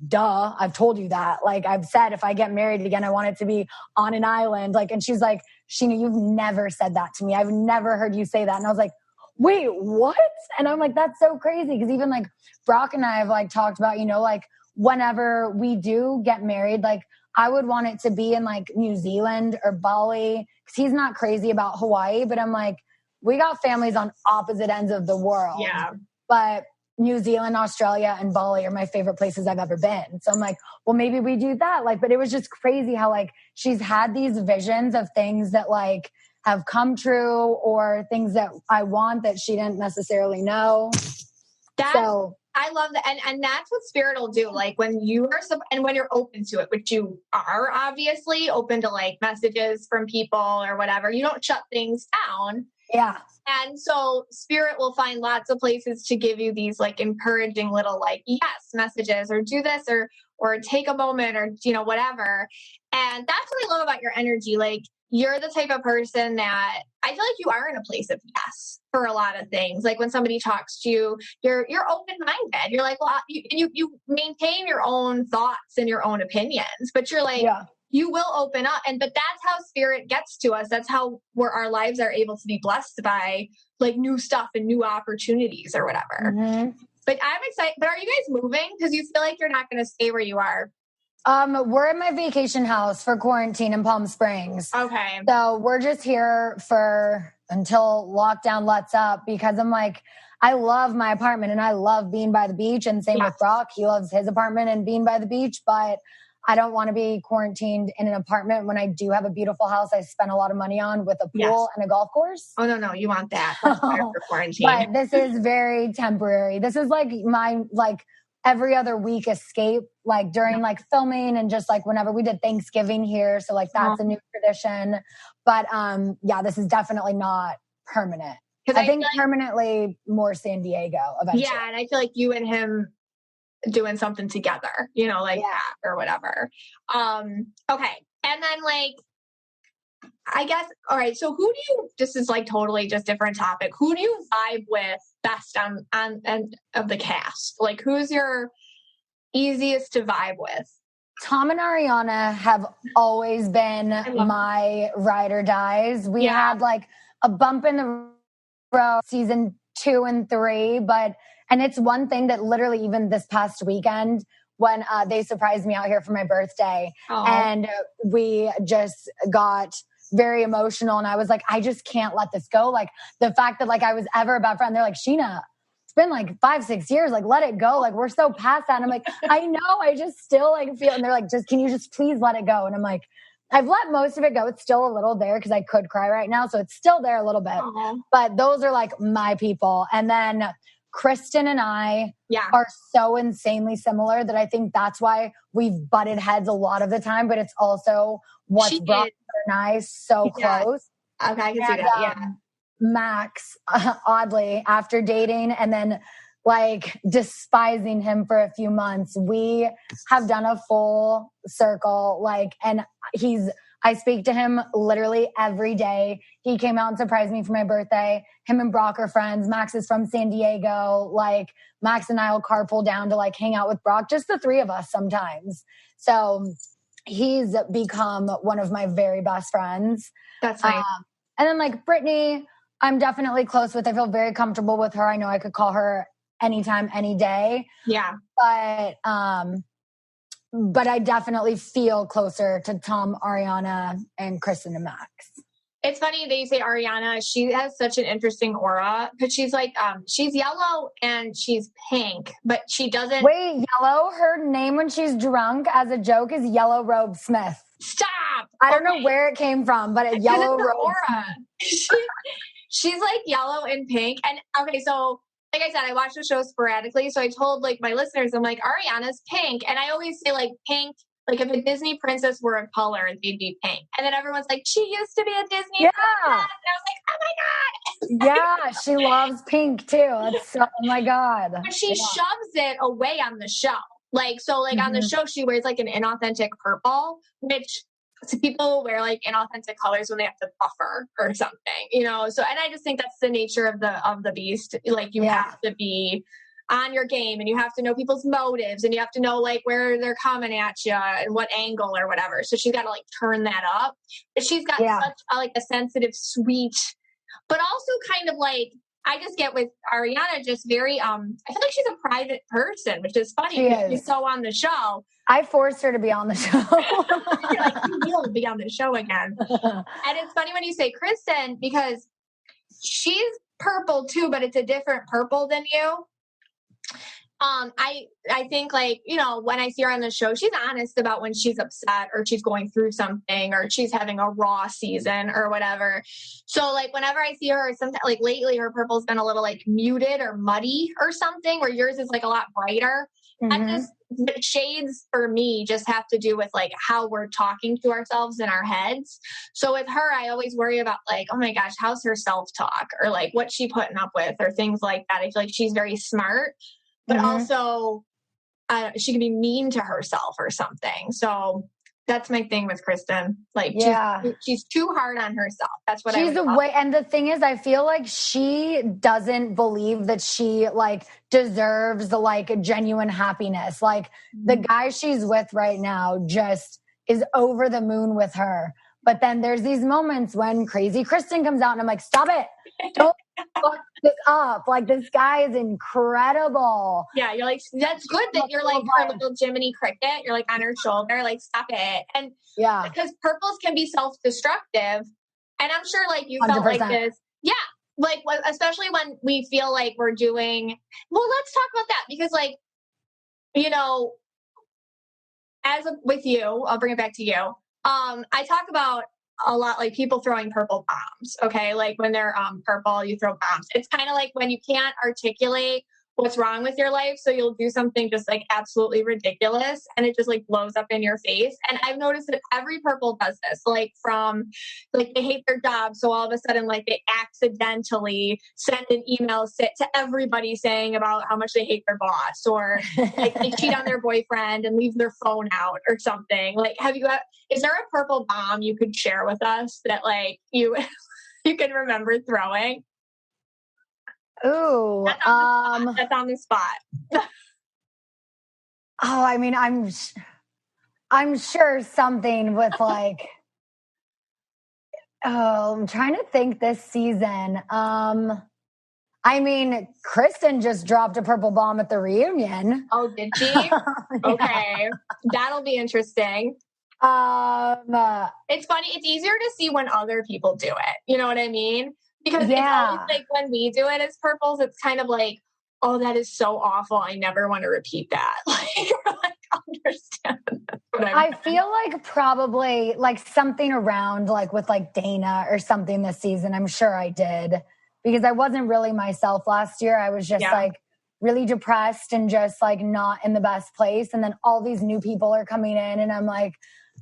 duh, I've told you that. Like I've said, if I get married again, I want it to be on an island. Like, and she's like, Scheana, you've never said that to me. I've never heard you say that. And I was like, wait, what? And I'm like, that's so crazy. Cause even like Brock and I have like talked about, like whenever we do get married, like I would want it to be in like New Zealand or Bali. Cause he's not crazy about Hawaii, but I'm like, we got families on opposite ends of the world. Yeah. But New Zealand, Australia, and Bali are my favorite places I've ever been. So I'm like, well, maybe we do that. Like, but it was just crazy how like she's had these visions of things that like have come true or things that I want that she didn't necessarily know. I love that. And that's what spirit will do. Like when you are, and when you're open to it, which you are obviously open to like messages from people or whatever, you don't shut things down. Yeah. And so spirit will find lots of places to give you these like encouraging little like, yes, messages or do this or take a moment or, whatever. And that's what I love about your energy. Like you're the type of person that I feel like you are in a place of yes for a lot of things. Like when somebody talks to you, you're open-minded. You're like, well, you maintain your own thoughts and your own opinions, but you're like, you will open up. But that's how spirit gets to us. That's how our lives are able to be blessed by like new stuff and new opportunities or whatever. Mm-hmm. But I'm excited. But are you guys moving? Because you feel like you're not going to stay where you are. We're in my vacation house for quarantine in Palm Springs. Okay. So we're just here until lockdown lets up, because I'm like, I love my apartment and I love being by the beach, and same with Brock. He loves his apartment and being by the beach, but I don't want to be quarantined in an apartment when I do have a beautiful house I spent a lot of money on with a pool and a golf course. Oh, no, you want that. That's better for quarantine. But this is very temporary. This is like my, every other week escape, like during like filming and just like whenever we did Thanksgiving here. So like that's a new tradition. But this is definitely not permanent. I think permanently more San Diego eventually. Yeah, and I feel like you and him doing something together, that or whatever. Okay. And then like, I guess, all right. So this is like totally just different topic. Who do you vibe with best on of the cast? Like who's your easiest to vibe with? Tom and Ariana have always been my ride or dies. We had like a bump in the road season 2 and 3, and it's one thing that literally even this past weekend when they surprised me out here for my birthday, and we just got very emotional, and I was like, I just can't let this go. Like the fact that like I was ever a bad friend, they're like, Scheana, it's been like 5-6 years, like let it go, like we're so past that. And I'm like, I know, I just still like feel, and they're like, can you just please let it go? And I'm like, I've let most of it go. It's still a little there because I could cry right now, so it's still there a little bit. But those are like my people. And then Kristen and I are so insanely similar that I think that's why we've butted heads a lot of the time, but it's also what's brought her and I so close. Okay, I can see that, Max, oddly, after dating and then like despising him for a few months, we have done a full circle, and I speak to him literally every day. He came out and surprised me for my birthday. Him and Brock are friends. Max is from San Diego. Like Max and I will carpool down to like hang out with Brock, just the three of us sometimes. So he's become one of my very best friends. That's nice. And then like Brittany, I'm definitely close with. I feel very comfortable with her. I know I could call her anytime, any day. Yeah. But I definitely feel closer to Tom, Ariana, and Kristen and Max. It's funny that you say Ariana. She has such an interesting aura because she's like, she's yellow and she's pink, but she doesn't. Wait, yellow? Her name when she's drunk as a joke is Yellow Robe Smith. Stop! I don't know where it came from, but a Yellow Robe aura. She's like yellow and pink. And okay, so like I said, I watch the show sporadically. So I told like my listeners, I'm like, Ariana's pink. And I always say like pink, like if a Disney princess were a color, they'd be pink. And then everyone's like, she used to be a Disney princess. And I was like, oh my God. Yeah, she loves pink too. Oh my God. But she shoves it away on the show. Like, so like on the show, she wears like an inauthentic purple, which people wear like inauthentic colors when they have to buffer or something, So, and I just think that's the nature of the beast. Like you have to be on your game and you have to know people's motives and you have to know like where they're coming at you and what angle or whatever. So she's got to like turn that up, but she's got such a sensitive, sweet, but also kind of like, I just get with Ariana just very, I feel like she's a private person, which is funny because she's so on the show. I forced her to be on the show. You're like, you will be on the show again. And it's funny when you say Kristen because she's purple too, but it's a different purple than you. I think like, when I see her on the show, she's honest about when she's upset or she's going through something or she's having a raw season or whatever. So like whenever I see her, sometimes like lately her purple's been a little like muted or muddy or something where yours is like a lot brighter. The shades for me just have to do with like how we're talking to ourselves in our heads. So with her, I always worry about like, oh my gosh, how's her self-talk or like what's she putting up with or things like that. I feel like she's very smart, but also she can be mean to herself or something. So That's my thing with Kristen. Like, she's too hard on herself. That's what she's and the thing is, I feel like she doesn't believe that she like deserves the like genuine happiness. Like the guy she's with right now just is over the moon with her. But then there's these moments when crazy Kristen comes out and I'm like, stop it. Don't fuck this up. Like, this guy is incredible. Yeah, you're like, that's good that you're like her little Jiminy Cricket. You're like on her shoulder, like, stop it. And because purples can be self-destructive. And I'm sure like you 100%. Felt like this. Yeah. Like, especially when we feel like we're doing, well, let's talk about that because like, you know, with you, I'll bring it back to you. I talk about a lot, like people throwing purple bombs. Okay. Like when they're purple, you throw bombs. It's kind of like when you can't articulate what's wrong with your life. So you'll do something just like absolutely ridiculous and it just like blows up in your face. And I've noticed that every purple does this, like from like they hate their job. So all of a sudden, like they accidentally send an email to everybody saying about how much they hate their boss or like they cheat on their boyfriend and leave their phone out or something. Like, is there a purple bomb you could share with us that like you can remember throwing? Ooh, that's on the spot. I mean, I'm sure something with like, I'm trying to think this season. I mean, Kristen just dropped a purple bomb at the reunion. Oh, did she? Okay. That'll be interesting. It's funny. It's easier to see when other people do it. You know what I mean? Because it's always like when we do it as purples, it's kind of like, oh, that is so awful. I never want to repeat that. Like, understand. I feel like probably like something around like with like Dana or something this season. I'm sure I did because I wasn't really myself last year. I was just like really depressed and just like not in the best place. And then all these new people are coming in and I'm like,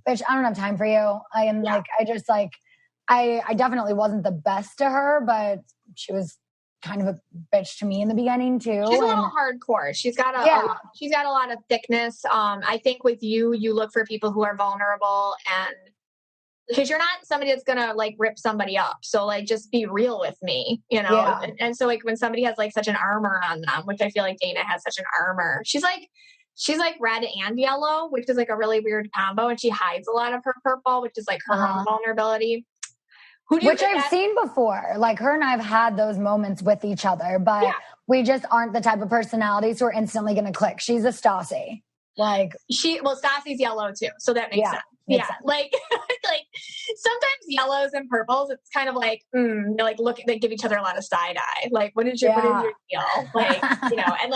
bitch, I don't have time for you. I definitely wasn't the best to her, but she was kind of a bitch to me in the beginning too. She's a little hardcore. She's got a lot of thickness. I think with you look for people who are vulnerable and because you're not somebody that's going to like rip somebody up. So like, just be real with me, you know? Yeah. And so like when somebody has like such an armor on them, which I feel like Dana has such an armor, she's like red and yellow, which is like a really weird combo. And she hides a lot of her purple, which is like her own vulnerability. Which I've seen before. Like her and I've had those moments with each other, but we just aren't the type of personalities who are instantly going to click. She's a Stassi. Stassi's yellow too. So that makes sense. Makes sense. Like sometimes yellows and purples, it's kind of like, they like they give each other a lot of side eye. Like, what is your deal? Like, you know, and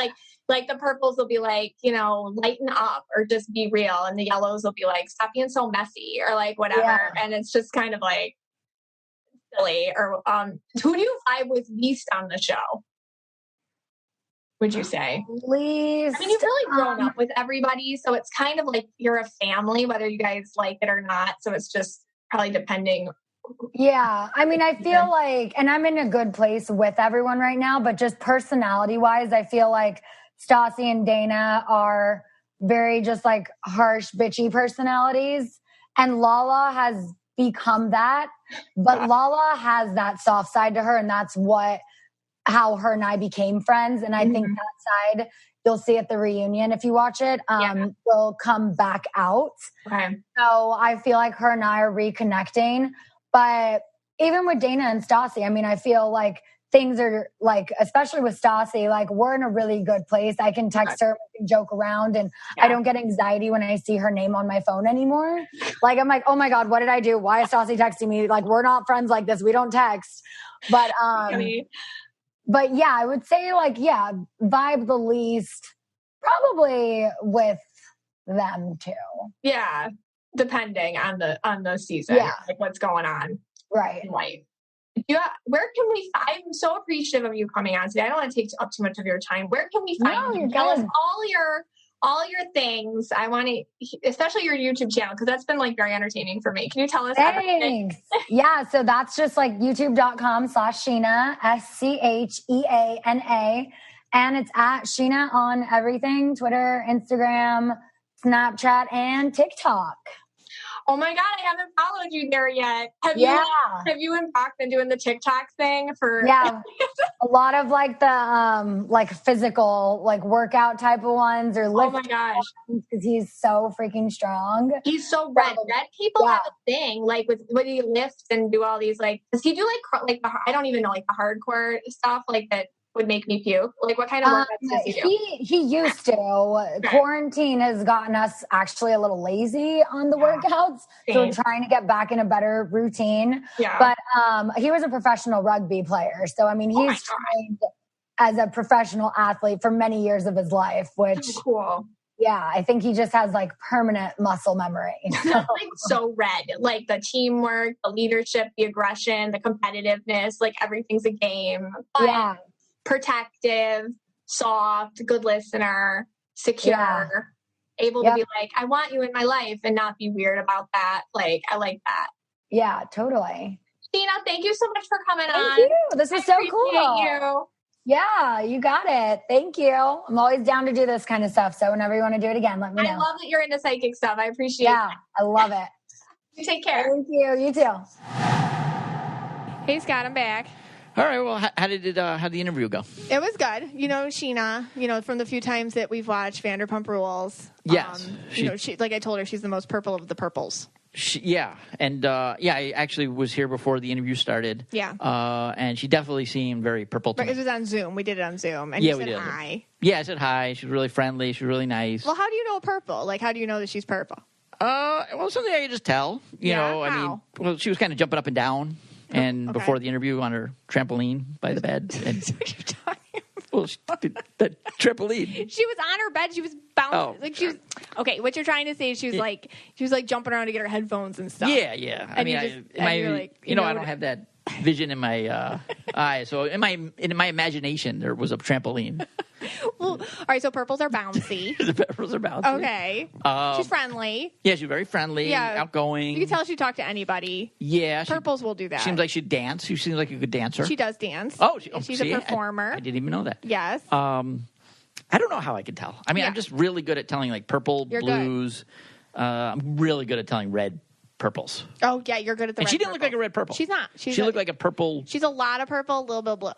like the purples will be like, you know, lighten up or just be real. And the yellows will be like, stop being so messy or like whatever. Yeah. And it's just kind of like, silly. Or who do you vibe with least on the show, would you say? Least. I mean, you've really grown up with everybody, so it's kind of like you're a family, whether you guys like it or not. So it's just probably depending. Yeah. I mean, I feel like, and I'm in a good place with everyone right now, but just personality-wise, I feel like Stassi and Dana are very just like harsh, bitchy personalities. And Lala has become that, but Lala has that soft side to her, and that's how her and I became friends. And I think that side you'll see at the reunion if you watch it will come back out. Okay. So I feel like her and I are reconnecting, but even with Dana and Stassi, I mean, I feel like things are like, especially with Stassi, like we're in a really good place. I can text her, we can joke around, and I don't get anxiety when I see her name on my phone anymore. Like, I'm like, oh my God, what did I do? Why is Stassi texting me? Like, we're not friends like this. We don't text. But, but yeah, I would say like, vibe the least probably with them too. Yeah. Depending on the season, like what's going on. Right. Yeah, where can I'm so appreciative of you coming on today. I don't want to take up too much of your time. Where can we find you? Tell us all your things. I want to, especially your YouTube channel, because that's been like very entertaining for me. Can you tell us everything? Yeah, so that's just like youtube.com/Scheana, SCHEANA. And it's at Scheana on everything, Twitter, Instagram, Snapchat, and TikTok. Oh my God, I haven't followed you there yet. Have you and Brock been doing the TikTok thing for? Yeah, a lot of like the like physical like workout type of ones or lift. Oh my gosh, because he's so freaking strong. He's so red. Red people have a thing like with when he lifts and do all these like. Does he do like the I don't even know like the hardcore stuff like that would make me puke? Like what kind of workouts does he do? He used to. Okay. Quarantine has gotten us actually a little lazy on the workouts. So we're trying to get back in a better routine. Yeah. But he was a professional rugby player. So I mean he's trained as a professional athlete for many years of his life, which cool. Yeah, I think he just has like permanent muscle memory. Like so red, like the teamwork, the leadership, the aggression, the competitiveness, like everything's a game. But protective, soft, good listener, secure, able to be like, I want you in my life and not be weird about that. Like, I like that. Yeah, totally. Scheana, thank you so much for coming on. Thank you. This was so cool. You. Yeah, you got it. Thank you. I'm always down to do this kind of stuff. So whenever you want to do it again, let me know. I love that you're into psychic stuff. I appreciate it. Yeah, I love it. You take care. Thank you. You too. Hey, Scott, I'm back. All right. Well, how did the interview go? It was good. You know, Scheana, from the few times that we've watched Vanderpump Rules. Yes. She like I told her, she's the most purple of the purples. I actually was here before the interview started. Yeah. And she definitely seemed very purple to me. It was on Zoom. We did it on Zoom. And we said did. Hi. Yeah, I said hi. She was really friendly. She was really nice. Well, how do you know purple? Like, how do you know that she's purple? Well, something I could just tell. You know, how? I mean, well, she was kind of jumping up and down. And before the interview on her trampoline by the bed. And, what are you talking about? Well, the trampoline. She was on her bed. She was bouncing. Oh, like she was. Okay, what you're trying to say is she was like jumping around to get her headphones and stuff. Yeah. I mean, I don't have that vision in my eye. So in my imagination, there was a trampoline. Well, all right. So purples are bouncy. The purples are bouncy. Okay. She's friendly. Yeah, she's very friendly. Yeah, outgoing. You can tell she talked to anybody. Yeah, purples will do that. Seems like she'd dance. She seems like a good dancer. She does dance. She's a performer. I didn't even know that. Yes. I don't know how I could tell. I mean, I'm just really good at telling like purple, blues. I'm really good at telling red. Purples. Oh yeah, you're good at the. And red she didn't purple. look like a red purple. She's not. She looked like a purple. She's a lot of purple, a little bit of blue.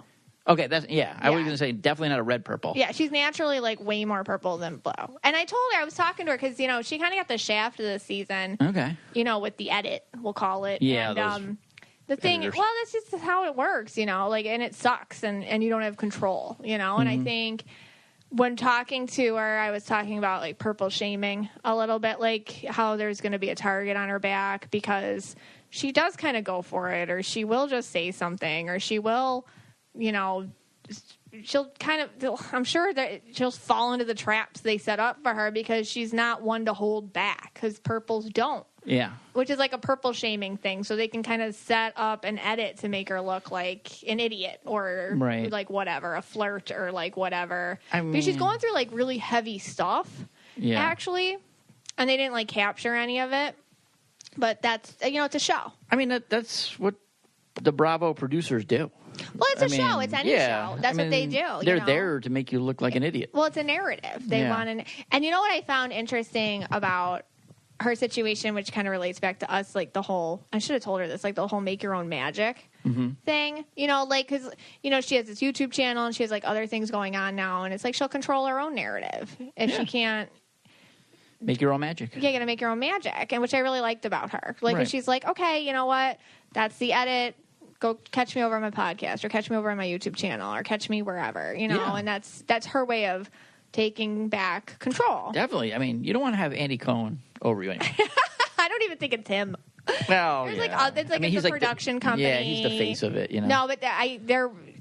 Okay, I was going to say definitely not a red purple. Yeah, she's naturally like way more purple than blue. And I told her, I was talking to her because she kind of got the shaft of the season. Okay. With the edit, we'll call it. Yeah. And the thing, well, that's just how it works, like, and it sucks, and you don't have control, And I think. When talking to her, I was talking about like purple shaming a little bit, like how there's going to be a target on her back because she does kind of go for it, or she will just say something, or she will, she'll kind of, I'm sure that she'll fall into the traps they set up for her because she's not one to hold back because purples don't. Yeah. Which is like a purple shaming thing. So they can kind of set up an edit to make her look like an idiot or like whatever, a flirt or like whatever. I mean, because she's going through like really heavy stuff, actually. And they didn't like capture any of it. But that's, it's a show. I mean, that's what the Bravo producers do. Well, it's a show. It's any show. That's what they do. They're there to make you look like an idiot. Well, it's a narrative. They want and you know what I found interesting about her situation, which kind of relates back to us, like the whole, I should have told her this, like the whole make your own magic thing, like, because, she has this YouTube channel and she has like other things going on now. And it's like, she'll control her own narrative if she can't. Make your own magic. Yeah, you got to make your own magic. And which I really liked about her. Like, if she's like, okay, you know what? That's the edit. Go catch me over on my podcast or catch me over on my YouTube channel or catch me wherever, and that's her way of taking back control. Definitely. I mean, you don't want to have Andy Cohen over you anymore. I don't even think it's him. Well, it's like it's a production company. Yeah, he's the face of it, No, but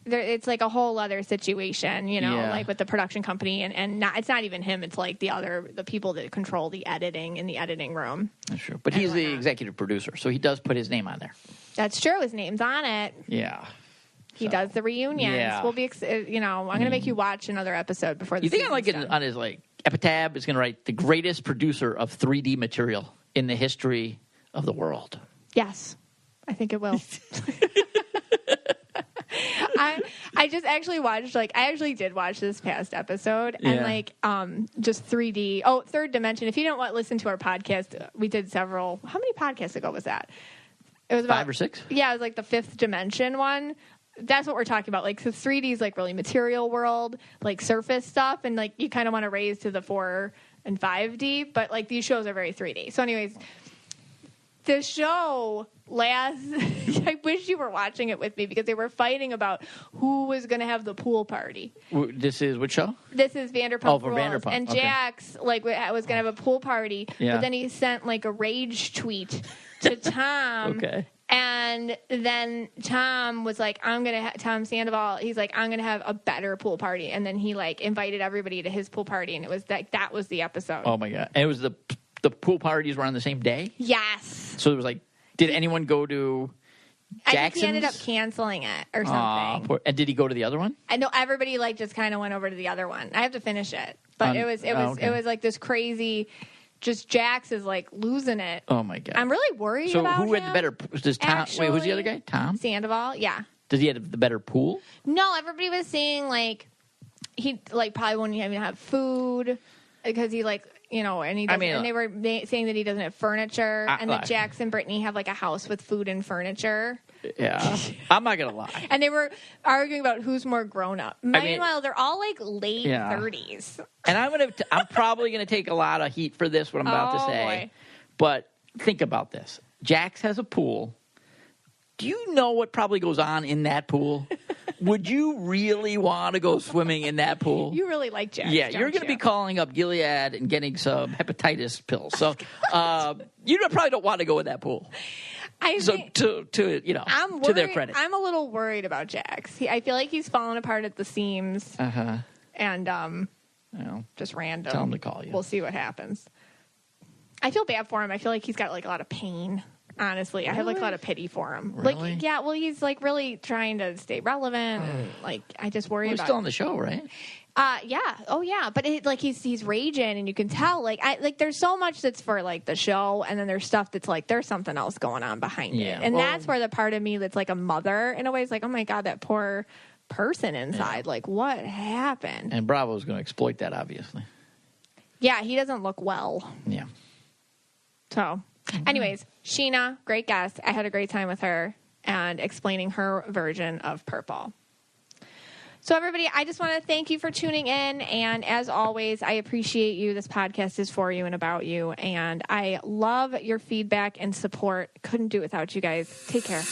it's like a whole other situation, like with the production company and it's not even him. It's like the people that control the editing in the editing room. That's true. But he's the executive producer, so he does put his name on there. That's true. His name's on it. Yeah. He does the reunions. Yeah. We'll be, I'm going to make you watch another episode before the season's You think on his epitaph is going to write the greatest producer of 3D material in the history of the world? Yes, I think it will. I just actually watched, I actually did watch this past episode and just 3D. Oh, Third Dimension. If you don't listen to our podcast, we did several. How many podcasts ago was that? It was about 5 or 6. Yeah, it was like the Fifth Dimension one. That's what we're talking about. Like, so 3D is like really material world, like surface stuff, and like you kind of want to raise to the 4 and 5D, but like these shows are very 3D. So, anyways, the show I wish you were watching it with me because they were fighting about who was going to have the pool party. This is which show? This is Vanderpump Rules. Vanderpump. And Jax was going to have a pool party, but then he sent like a rage tweet to Tom. Okay. And then Tom was like, Tom Sandoval, he's like, I'm going to have a better pool party. And then he like invited everybody to his pool party. And it was that was the episode. Oh my God. And it was the pool parties were on the same day? Yes. So it was like, did anyone go to Jackson's? I think he ended up canceling it or something. And did he go to the other one? I know everybody like just kind of went over to the other one. I have to finish it. But it was like this crazy... Just Jax is like losing it. Oh my God! I'm really worried about him. So who had the better? Does Tom? Actually, wait, who's the other guy? Tom Sandoval. Yeah. Does he have the better pool? No, everybody was saying like he like probably won't even have food because he like and he doesn't, and they were saying that he doesn't have furniture and that Jax and Brittany have like a house with food and furniture. Yeah, I'm not gonna lie. And they were arguing about who's more grown up. Meanwhile, they're all like late 30s. And I'm probably gonna take a lot of heat for this. What I'm about to say, boy. But think about this: Jax has a pool. Do you know what probably goes on in that pool? Would you really want to go swimming in that pool? You really like Jax. Yeah, you're going to be calling up Gilead and getting some hepatitis pills. So you probably don't want to go in that pool. To their credit, I'm a little worried about Jax. I feel like he's falling apart at the seams. And just random. Tell him to call you. We'll see what happens. I feel bad for him. I feel like he's got like a lot of pain. Honestly, really? I have like a lot of pity for him. Really? Like, yeah. Well, he's like really trying to stay relevant. And, like, I just worry about. He's still on the show, right? Yeah. Oh, yeah. But he's raging, and you can tell. There's so much that's for like the show, and then there's stuff that's like there's something else going on behind it, and that's where the part of me that's like a mother in a way is like, oh my God, that poor person inside. Like, what happened? And Bravo's going to exploit that, obviously. Yeah, he doesn't look well. Yeah. So. Anyways, Scheana, great guest. I had a great time with her and explaining her version of purple. So everybody, I just want to thank you for tuning in. And as always, I appreciate you. This podcast is for you and about you. And I love your feedback and support. Couldn't do it without you guys. Take care.